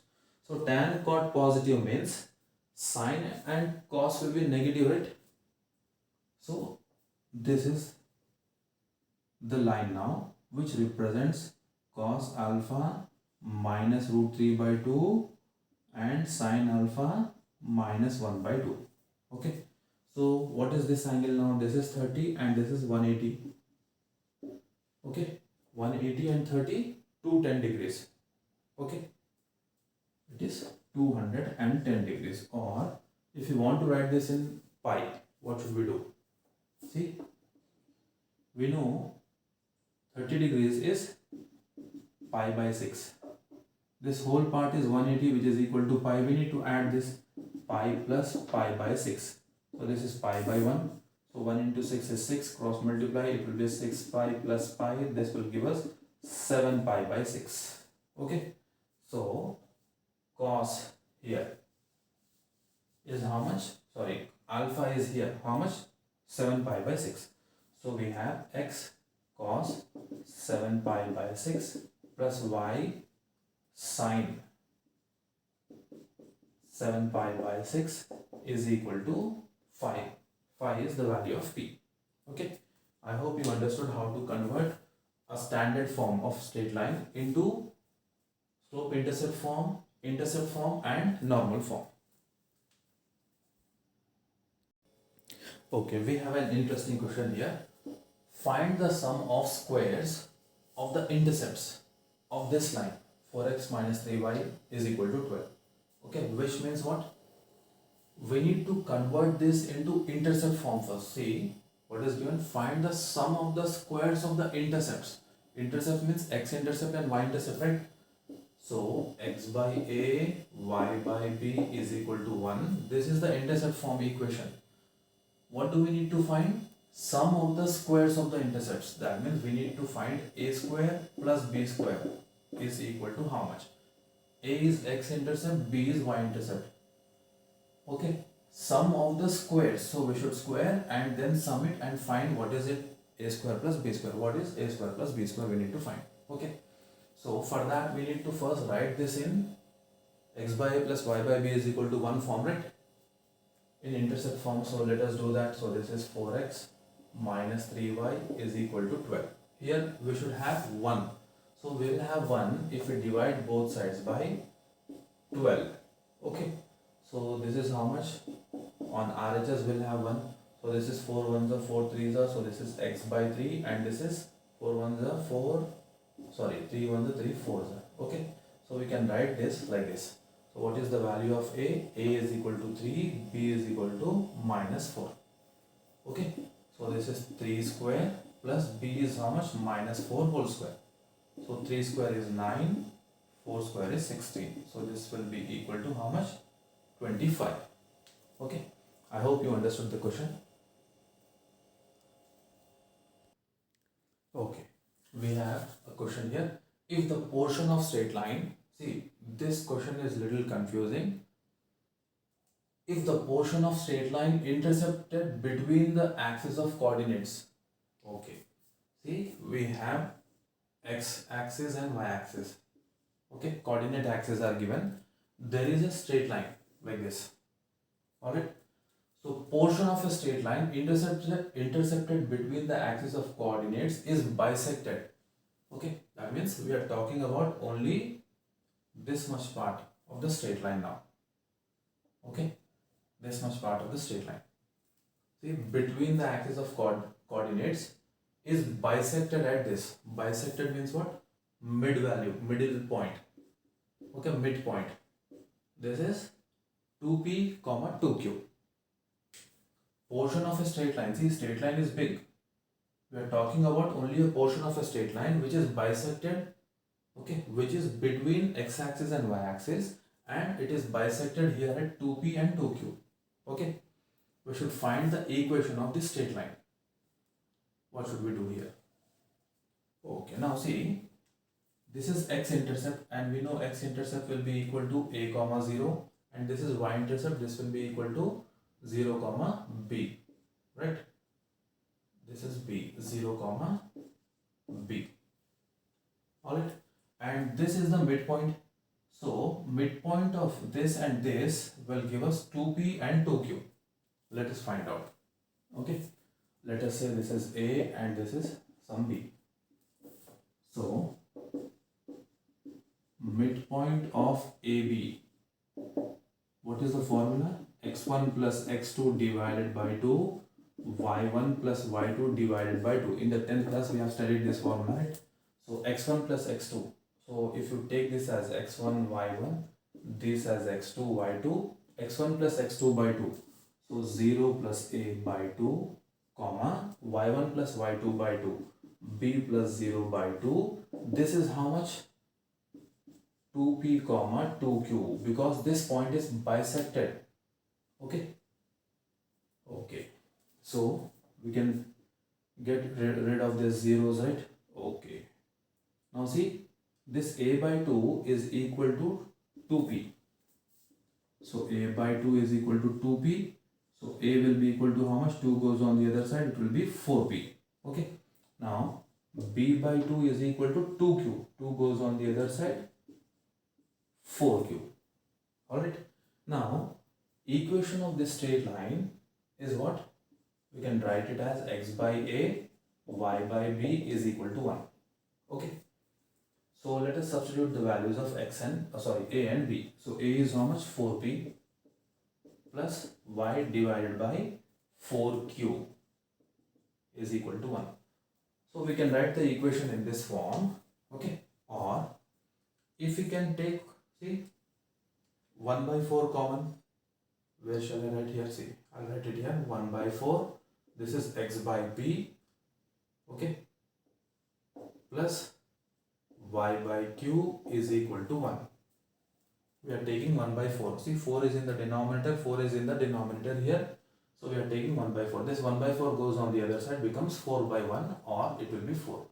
So tan cot positive means sin and cos will be negative, right? So this is the line now which represents cos alpha minus root 3 by 2 and sin alpha minus 1 by 2. Okay. So what is this angle now? This is 30 and this is 180. Okay, 180 and 30, 210 degrees. Okay. it is 210 degrees. Or if you want to write this in pi, what should we do? See, we know 30 degrees is pi by 6. This whole part is 180, which is equal to pi. We need to add this pi plus pi by 6. So this is pi by 1. So 1 into 6 is 6. Cross multiply, it will be 6 pi plus pi. This will give us 7 pi by 6. Okay. So cos here is how much? Sorry, alpha is here. How much? 7 pi by 6. So we have x cos 7 pi by 6 plus y sine 7 pi by 6 is equal to 5. 5 is the value of p. Okay. I hope you understood how to convert a standard form of straight line into slope-intercept form, intercept form and normal form. Okay, we have an interesting question here. Find the sum of squares of the intercepts of this line 4x minus 3y is equal to 12. Okay, which means what? We need to convert this into intercept form first. See what is given. Find the sum of the squares of the intercepts. Intercept means x-intercept and y-intercept, right? So x by a, y by b is equal to 1. This is the intercept form equation. What do we need to find? Sum of the squares of the intercepts. That means we need to find a square plus b square is equal to how much? A is x-intercept, b is y-intercept. Okay. Sum of the squares. So we should square and then sum it and find what is it? A square plus b square. What is a square plus b square? We need to find. Okay. So for that we need to first write this in x by a plus y by b is equal to 1 form, right? In intercept form. So let us do that. So this is 4x minus 3y is equal to 12. Here we should have 1. So we will have 1 if we divide both sides by 12. Okay. So this is how much? On RHS we will have 1. So this is 4 ones are 4 threes are. So this is x by 3 and this is 4 ones are 4. Sorry, 3 ones are 3 fours are. Okay. So we can write this like this. So what is the value of A? A is equal to 3, B is equal to minus 4. Okay. So this is 3 square plus B is how much? Minus 4 whole square. So 3 square is 9, 4 square is 16. So this will be equal to how much? 25. Okay. I hope you understood the question. Okay. We have a question here. If the portion of straight line, see this question is little confusing. If the portion of straight line intercepted between the axis of coordinates. Okay. See, we have x-axis and y-axis. Okay, coordinate axes are given. There is a straight line like this. Alright. So portion of a straight line intercepted between the axis of coordinates is bisected. Okay, that means we are talking about only this much part of the straight line now. Okay, this much part of the straight line. See, between the axis of coordinates is bisected at this. Bisected means what? Mid value, middle point. Okay, midpoint. This is 2p comma 2q. Portion of a straight line. See, straight line is big. We are talking about only a portion of a straight line which is bisected, okay, which is between x-axis and y-axis, and it is bisected here at 2p and 2q. Okay, we should find the equation of this straight line. What should we do here? Okay, now see, this is x-intercept and we know x-intercept will be equal to a comma 0, and this is y-intercept, this will be equal to 0 comma b, right? This is b, 0 comma b. Alright, and this is the midpoint. So midpoint of this and this will give us 2p and 2q. Let us find out. Okay, let us say this is a and this is some b. So midpoint of AB, what is the formula? X1 plus x2 divided by 2, y1 plus y2 divided by 2. In the 10th class we have studied this formula, right? So x1 plus x2. So if you take this as x1 y1 this as x2 y2, x1 plus x2 by 2. So 0 plus a by 2, comma y1 plus y2 by 2, b plus 0 by 2. This is how much? 2p comma 2q, because this point is bisected. Okay. Okay. So we can get rid of these zeros, right? Okay. Now see, this a by 2 is equal to 2p. So a by 2 is equal to 2p. So a will be equal to how much? 2 goes on the other side, it will be 4p. Okay. Now b by 2 is equal to 2q. 2 goes on the other side, 4q. Alright. Now equation of this straight line is what? We can write it as x by a, y by b is equal to 1. Okay. So let us substitute the values of a and b. So a is how much? 4p plus y divided by 4q is equal to 1. So we can write the equation in this form. Okay. Or if we can take, see, 1 by 4 common. Where shall I write here? See, I'll write it here. 1 by 4. This is x by b. Okay. Plus y by q is equal to 1. We are taking 1 by 4. See, 4 is in the denominator, 4 is in the denominator here. So we are taking 1 by 4. This 1 by 4 goes on the other side, becomes 4 by 1, or it will be 4.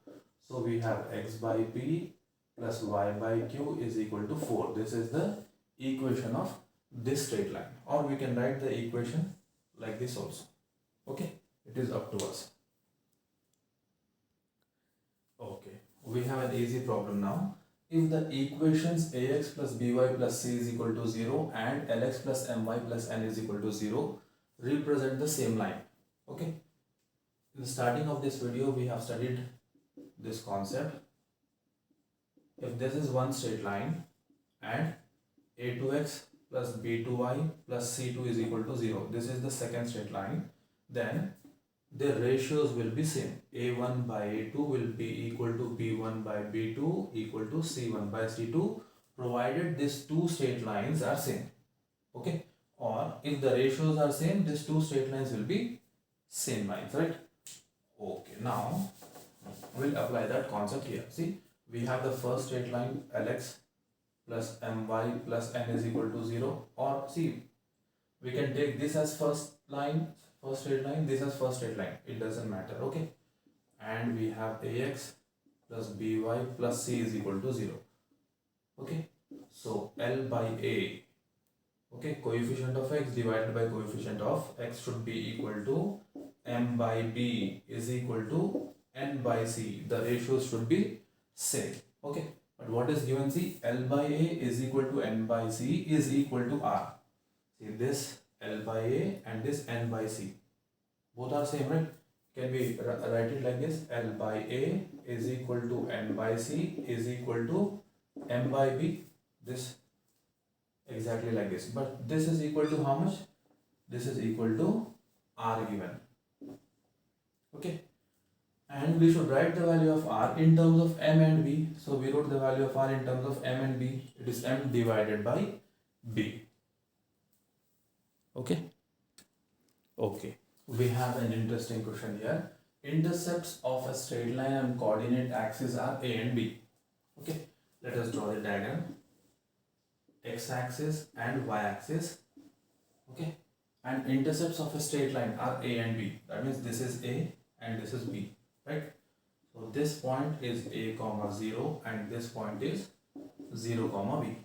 So we have x by p plus y by q is equal to 4. This is the equation of this straight line. Or we can write the equation like this also. Okay, it is up to us. Okay, we have an easy problem now. If the equations ax plus by plus c is equal to 0 and lx plus my plus n is equal to 0 represent the same line. Okay, in the starting of this video we have studied this concept. If this is one straight line and a2x plus b2y plus c2 is equal to 0, this is the second straight line, then the ratios will be same. a1 by a2 will be equal to b1 by b2 equal to c1 by c2, provided these two straight lines are same. Okay, or if the ratios are same, these two straight lines will be same lines, right? Okay, now we'll apply that concept here. See, we have the first straight line lx plus my plus n is equal to 0, or see, we can take this as first straight line, this as first straight line, it doesn't matter. Okay, and we have ax plus by plus c is equal to 0. Okay, so L by a, okay, coefficient of x divided by coefficient of x should be equal to m by b is equal to n by c. The ratios should be same. Okay, but what is given? See, L by a is equal to n by c is equal to r. See, this L by a and this n by c, both are same, right? Can we write it like this? L by a is equal to n by c is equal to m by b. This exactly like this, but this is equal to how much? This is equal to r given. Okay, and we should write the value of r in terms of m and b. So we wrote the value of r in terms of m and b. It is m divided by b. Okay. Okay, we have an interesting question here. Intercepts of a straight line and coordinate axes are a and b. Okay, let us draw the diagram. X-axis and y-axis. Okay, and intercepts of a straight line are a and b. That means this is a and this is b, right? So this point is a comma 0 and this point is 0 comma b.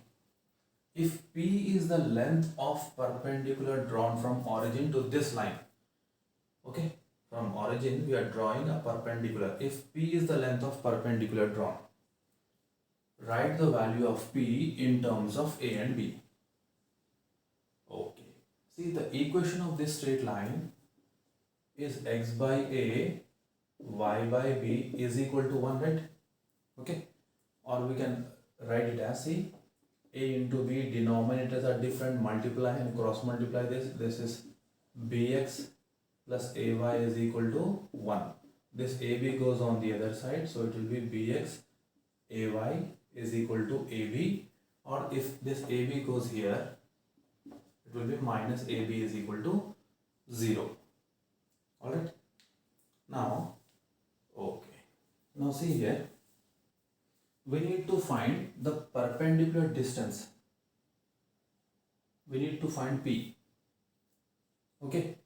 If p is the length of perpendicular drawn from origin to this line, okay, from origin we are drawing a perpendicular. If p is the length of perpendicular drawn, write the value of p in terms of a and b. Okay, see, the equation of this straight line is x by a, y by b is equal to 1, right? Okay, or we can write it as, see, a into b, denominators are different, multiply and cross multiply this. This is bx plus ay is equal to 1. This ab goes on the other side, so it will be bx ay is equal to ab, or if this AB goes here, it will be minus AB is equal to 0. Alright. Now, okay. Now see here, we need to find the perpendicular distance. We need to find P. Okay.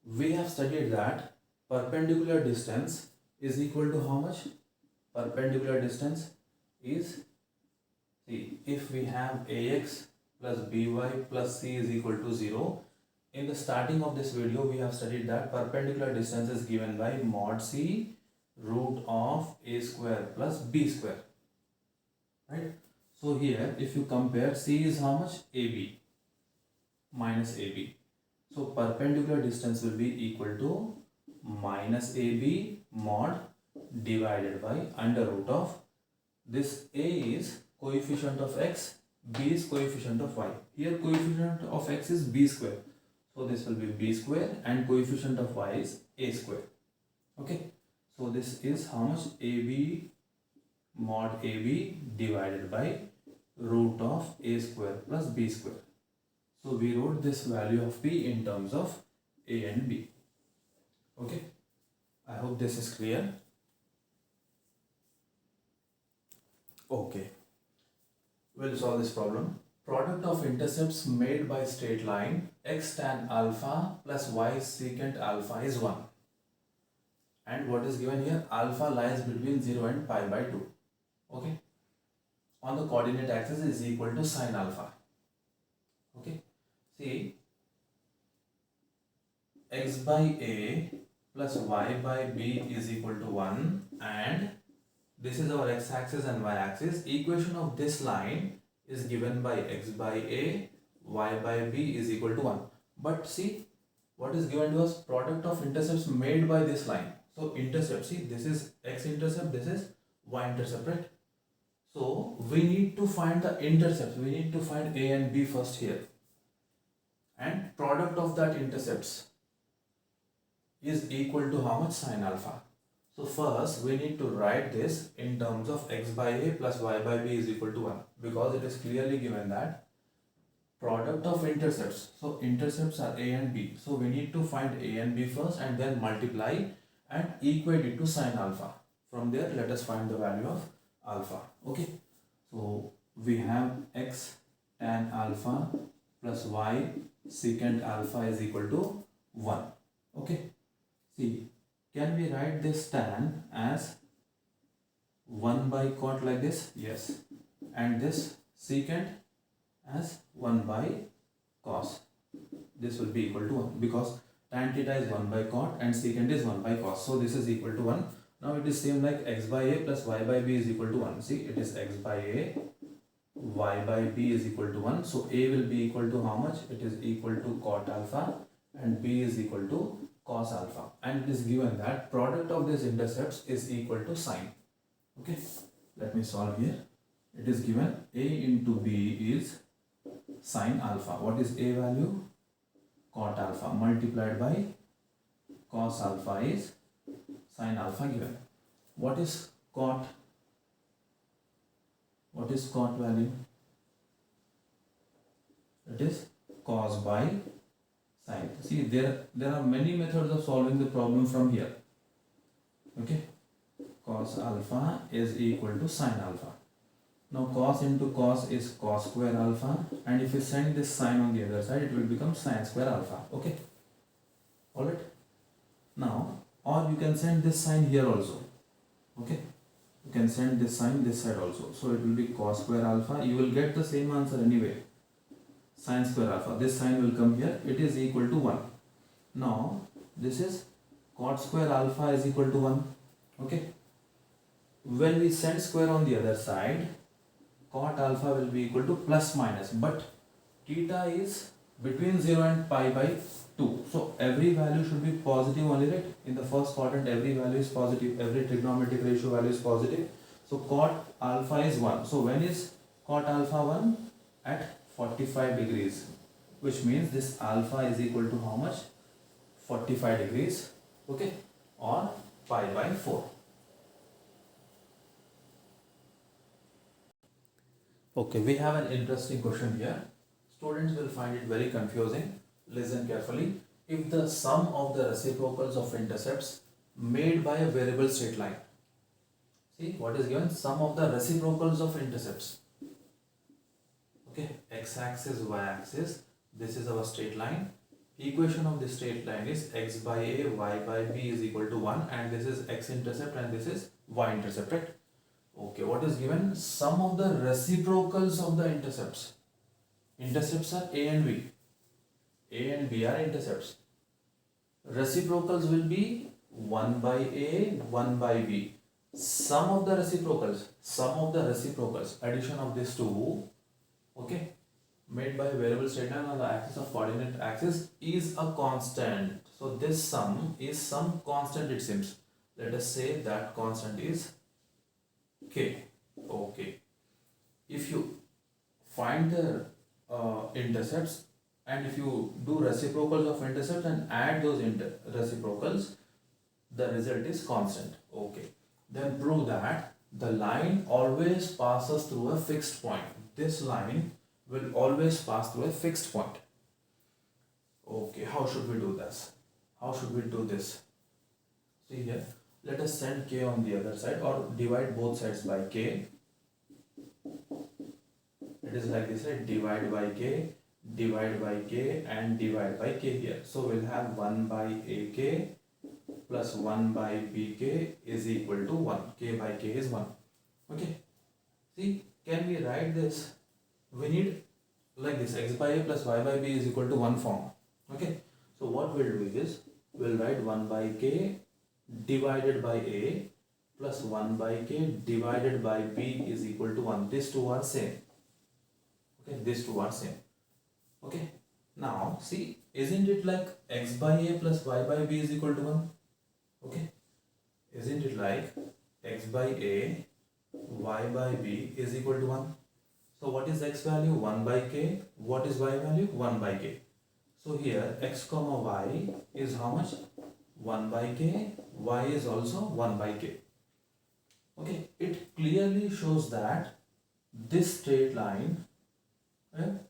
We have studied that perpendicular distance is equal to how much? Perpendicular distance is, see, if we have AX plus BY plus C is equal to 0, in the starting of this video we have studied that perpendicular distance is given by mod C root of A square plus B square, right? So here if you compare, C is how much? AB minus AB. So perpendicular distance will be equal to minus AB mod divided by under root of, this A is coefficient of X, B is coefficient of Y. Here coefficient of X is B square. So this will be B square and coefficient of Y is A square. Okay. So this is how much? AB mod AB divided by root of A square plus B square. So we wrote this value of P in terms of A and B. Okay. I hope this is clear. Okay. We'll solve this problem. Product of intercepts made by straight line x tan alpha plus y secant alpha is 1. And what is given here? Alpha lies between 0 and pi by 2. Okay. On the coordinate axis is equal to sine alpha. Okay. See, x by a plus y by b is equal to 1, and this is our x-axis and y-axis. Equation of this line is given by x by a, y by b is equal to 1. But see, what is given to us? Product of intercepts made by this line. So intercept, see, this is x-intercept, this is y-intercept, right? So we need to find the intercepts. We need to find a and b first here. And product of that intercepts is equal to how much? Sine alpha. So first we need to write this in terms of x by a plus y by b is equal to 1, because it is clearly given that product of intercepts. So intercepts are a and b. So we need to find a and b first and then multiply and equate it to sine alpha. From there let us find the value of alpha. Okay. So we have x tan alpha plus y secant alpha is equal to 1. Okay. See, can we write this tan as 1 by cot like this? Yes. And this secant as 1 by cos. This will be equal to 1 because tan theta is 1 by cot and secant is 1 by cos. So this is equal to 1. Now it is same like x by a plus y by b is equal to 1. See, it is x by a, y by b is equal to 1. So a will be equal to how much? It is equal to cot alpha and b is equal to cos alpha, and it is given that product of these intercepts is equal to sine. Okay, let me solve here. It is given a into b is sine alpha. What is a value? Cot alpha multiplied by cos alpha is sine alpha given. What is cot? What is cot value? It is cos by sine. See, there are many methods of solving the problem from here. Okay, cos alpha is equal to sine alpha. Now cos into cos is cos square alpha, and if you send this sine on the other side, it will become sine square alpha. Okay, alright. Now, or you can send this sine here also. Okay, you can send this sine this side also. So it will be cos square alpha. You will get the same answer anyway. Sine square alpha, this sign will come here, it is equal to 1. Now this is cot square alpha is equal to 1. Okay, when we send square on the other side, cot alpha will be equal to plus minus, but theta is between 0 and pi by 2. So every value should be positive only, right? In the first quadrant every value is positive, every trigonometric ratio value is positive. So cot alpha is 1. So when is cot alpha 1? At 45 degrees, which means this alpha is equal to how much? 45 degrees. Okay, or pi by 4. Okay, we have an interesting question here. Students will find it very confusing. Listen carefully. If the sum of the reciprocals of intercepts made by a variable straight line. See what is given? Sum of the reciprocals of intercepts. Okay, x-axis, y-axis. This is our straight line. Equation of the straight line is x by a, y by b is equal to 1, and this is x-intercept and this is y-intercept, right? Okay, what is given? Sum of the reciprocals of the intercepts. Intercepts are a and b. A and b are intercepts. Reciprocals will be 1 by a, 1 by b. Sum of the reciprocals, addition of these two, okay, made by a variable straight line on the axis of coordinate axis is a constant. So this sum is some constant, it seems. Let us say that constant is k. Okay. If you find the intercepts, and if you do reciprocals of intercepts and add those reciprocals, the result is constant. Okay. Then prove that the line always passes through a fixed point. This line will always pass through a fixed point. Okay, how should we do this? How should we do this? See here, let us send k on the other side or divide both sides by k. It is like this, right? Divide by k, and divide by k here. So we'll have 1 by ak plus 1 by bk is equal to 1. K by k is 1. Okay. See, can we write this? We need like this, x by a plus y by b is equal to 1 form. Okay. So what we'll do is, we'll write 1 by k divided by a plus 1 by k divided by b is equal to 1. These two are same. Okay, these two are same. Okay. Now, see, isn't it like x by a plus y by b is equal to 1? Okay. Isn't it like x by a, y by b is equal to 1? So what is x value? 1 by k. What is y value? 1 by k. So here x comma y is how much? 1 by k. Y is also 1 by k. Okay. It clearly shows that this straight line,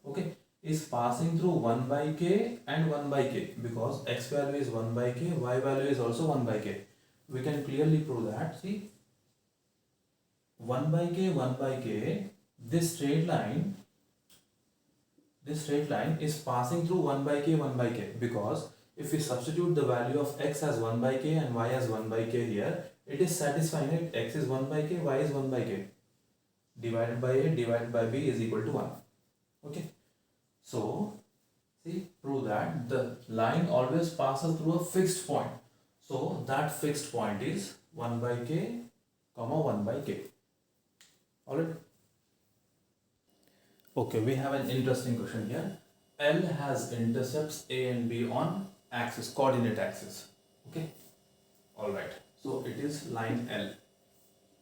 okay, is passing through 1 by k and 1 by k, because x value is 1 by k, y value is also 1 by k. We can clearly prove that. See, 1 by k, this straight line is passing through 1 by k, because if we substitute the value of x as 1 by k and y as 1 by k here, it is satisfying it. X is 1 by k, y is 1 by k. Divided by a divided by b is equal to 1. Okay. So, see, prove that the line always passes through a fixed point. So, that fixed point is 1 by k, comma 1 by k. Alright. Okay, we have an interesting question here. L has intercepts a and b on axis, coordinate axis. Okay. Alright. So, it is line L.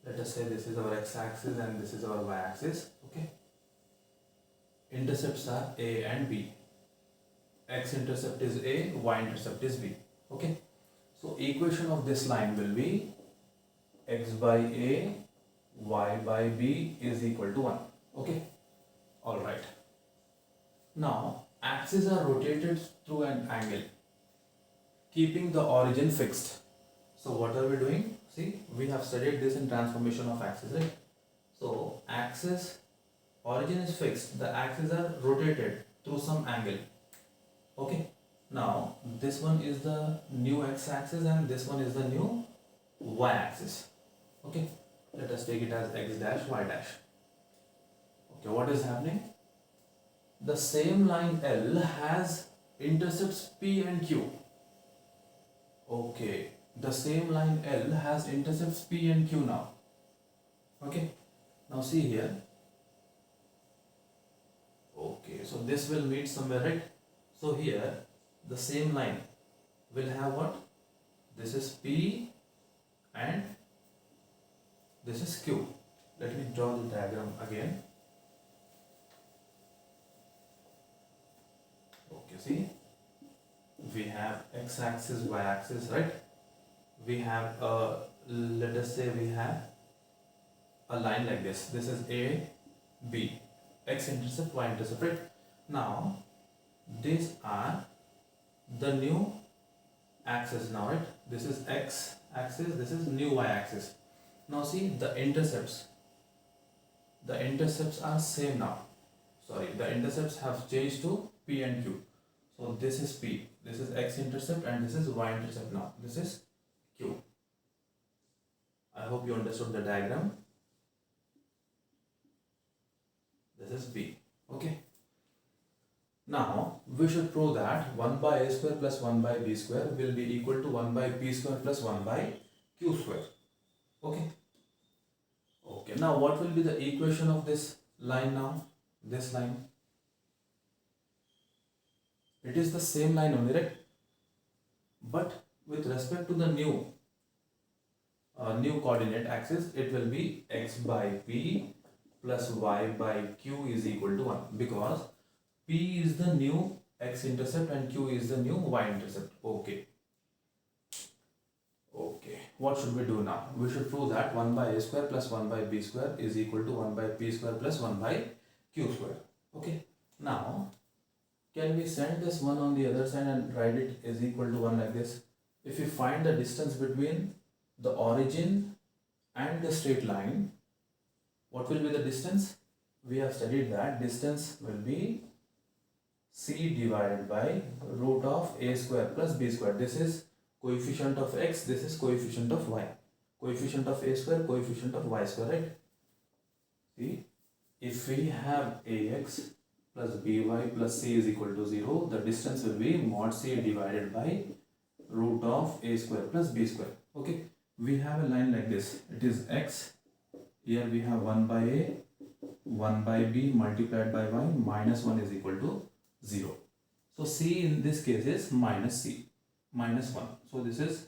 Let us say this is our x-axis and this is our y-axis. Okay. Intercepts are a and b. X-intercept is a, y-intercept is b. Okay. So, equation of this line will be x by a, y by b is equal to 1. Okay. Alright. Now, axes are rotated through an angle, keeping the origin fixed. So, what are we doing? See, we have studied this in transformation of axis, right? So, axis, origin is fixed. The axes are rotated through some angle. Okay. Now, this one is the new x-axis and this one is the new y-axis. Okay. Let us take it as x dash, y dash. Okay, what is happening? The same line L has intercepts P and Q. Okay, the same line L has intercepts P and Q now. Okay, now see here. Okay, so this will meet somewhere, right? So here, the same line will have what? This is P and this is Q. Let me draw the diagram again. Okay, see, we have x-axis, y-axis, right? We have let us say we have a line like this. This is A, B, x-intercept, y-intercept, right? Now these are the new axis now, right? This is x axis, this is new y axis. Now see the intercepts are same now. Sorry, the intercepts have changed to p and q. So this is p, this is x-intercept, and this is y-intercept. Now this is q. I hope you understood the diagram. This is b. Okay. Now we should prove that 1 by a square plus 1 by b square will be equal to 1 by p square plus 1 by q square. Okay. Okay. Now what will be the equation of this line now? This line. It is the same line only, right? But with respect to the new coordinate axis, it will be x by p plus y by q is equal to 1, because p is the new x-intercept and q is the new y-intercept. Okay. Okay. What should we do now? We should prove that 1 by a square plus 1 by b square is equal to 1 by p square plus 1 by q square. Okay. Now, can we send this 1 on the other side and write it is equal to 1 like this? If we find the distance between the origin and the straight line, what will be the distance? We have studied that distance will be c divided by root of a square plus b square. This is coefficient of x, this is coefficient of y. Coefficient of a square, coefficient of y square, right? See, if we have ax plus by plus c is equal to 0, the distance will be mod c divided by root of a square plus b square. Okay, we have a line like this. It is x. Here we have 1 by a, 1 by b multiplied by y, minus 1 is equal to 0. So c in this case is minus c, minus 1. So this is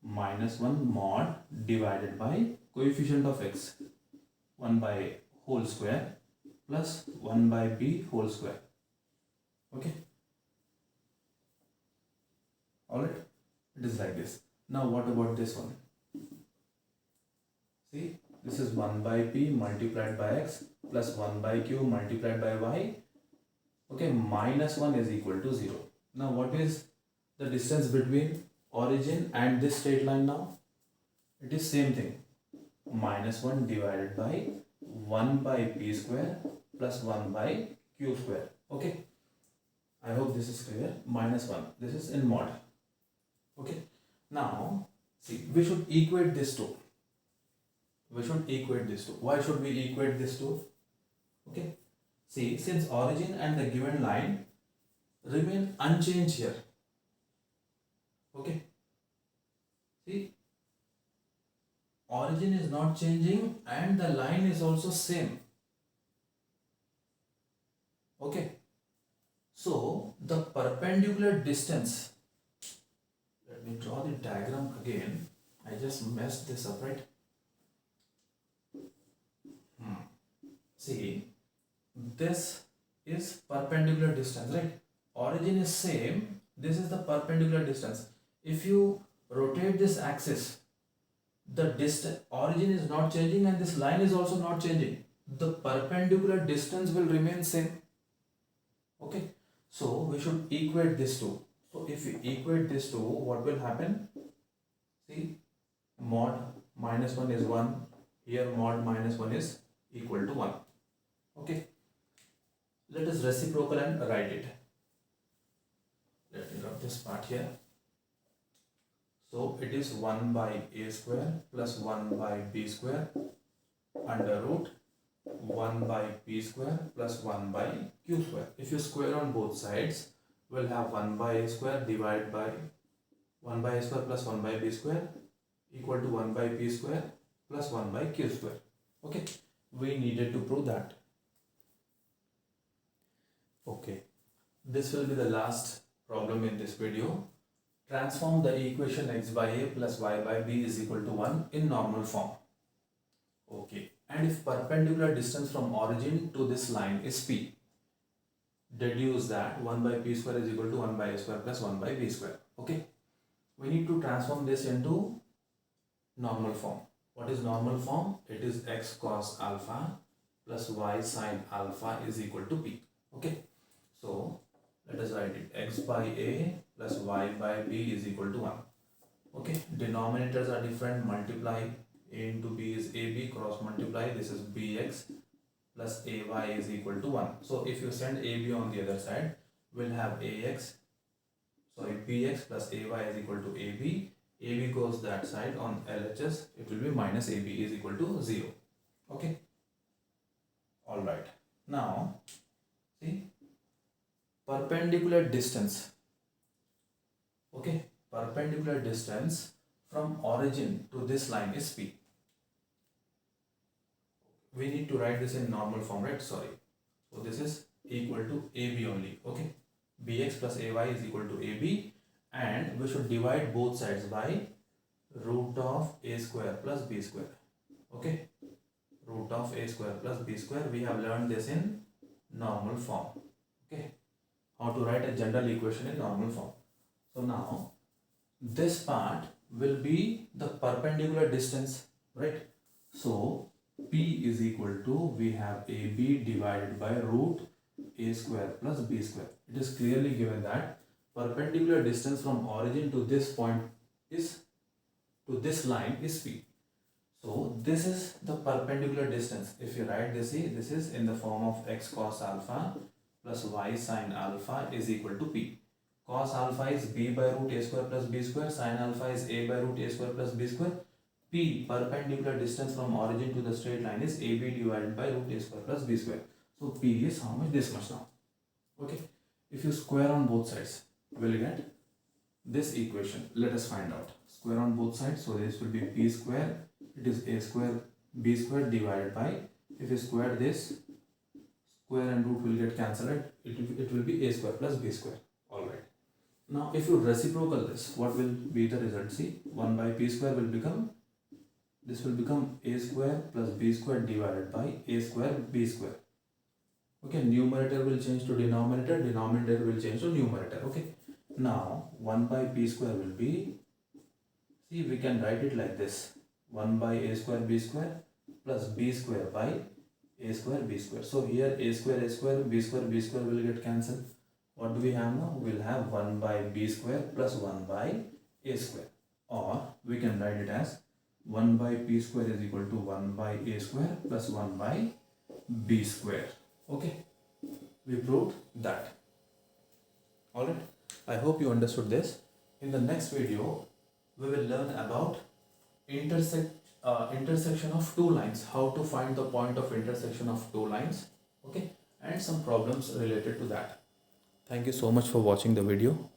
minus 1 mod divided by coefficient of x, 1 by a whole square plus 1 by b whole square. Okay. Alright. It is like this. Now what about this one? See, this is 1 by p multiplied by x plus 1 by q multiplied by y. Okay, minus 1 is equal to 0. Now what is the distance between origin and this straight line now? It is same thing. Minus 1 divided by 1 by p square plus 1 by q square. Okay. I hope this is clear. Minus 1. This is in mod. Okay. Now, see, we should equate this two. We should equate this two. Why should we equate this two? Okay. See, since origin and the given line remain unchanged here. Okay. See, origin is not changing and the line is also same. Okay. So, the perpendicular distance, let me draw the diagram again. I just messed this up, right? See, this is perpendicular distance, right? Origin is same. This is the perpendicular distance. If you rotate this axis, the distance origin is not changing and this line is also not changing. The perpendicular distance will remain same. Okay. So we should equate this two. So if we equate this two, what will happen? See, mod minus 1 is 1. Here mod minus 1 is equal to 1. Okay. Let us reciprocal and write it. Let me write this part here. So it is 1 by a square plus 1 by b square under root 1 by p square plus 1 by q square. If you square on both sides, we'll have 1 by a square divided by 1 by a square plus 1 by b square equal to 1 by p square plus 1 by q square. Okay, we needed to prove that. Okay, this will be the last problem in this video. Transform the equation x by a plus y by b is equal to 1 in normal form. Okay, and if perpendicular distance from origin to this line is p, deduce that 1 by p square is equal to 1 by a square plus 1 by b square. Okay, we need to transform this into normal form. What is normal form? It is x cos alpha plus y sine alpha is equal to b. Okay, so let us write it. X by a plus y by b is equal to 1. Okay, denominators are different. Multiply. A into b is ab, cross multiply, this is bx plus ay is equal to 1. So if you send ab on the other side, we'll have bx plus ay is equal to ab goes that side, on LHS it will be minus ab is equal to 0. Okay, alright. Now see, perpendicular distance. Okay, perpendicular distance from origin to this line is p. We need to write this in normal form, right? Sorry. So this is equal to AB only. Okay. Bx plus Ay is equal to AB, and we should divide both sides by root of A square plus B square. Okay. Root of A square plus B square. We have learned this in normal form. Okay. How to write a general equation in normal form. So now this part will be the perpendicular distance, right? So P is equal to, we have AB divided by root A square plus B square. It is clearly given that perpendicular distance from origin to this point is, to this line is P. So this is the perpendicular distance. If you write this, see, this is in the form of x cos alpha plus y sine alpha is equal to P. Cos alpha is b by root A square plus B square, sine alpha is a by root A square plus B square. P, perpendicular distance from origin to the straight line, is AB divided by root A square plus B square. So P is how much? This much now. Okay. If you square on both sides, we'll get this equation. Let us find out. Square on both sides. So this will be P square. It is A square B square divided by, if you square this, square and root will get cancelled. It will be A square plus B square. Alright. Now if you reciprocal this, what will be the result? See, 1 by P square will become, this will become A square plus B square divided by A square B square. Okay, numerator will change to denominator, denominator will change to numerator. Okay, now 1 by P square will be, see, we can write it like this, 1 by A square B square plus B square by A square B square. So here A square B square will get cancelled. What do we have now? We'll have 1 by B square plus 1 by A square. Or we can write it as 1 by P square is equal to 1 by A square plus 1 by B square. Okay, we proved that. Alright, I hope you understood this. In the next video, we will learn about intersection of two lines, how to find the point of intersection of two lines. Okay, and some problems related to that. Thank you so much for watching the video.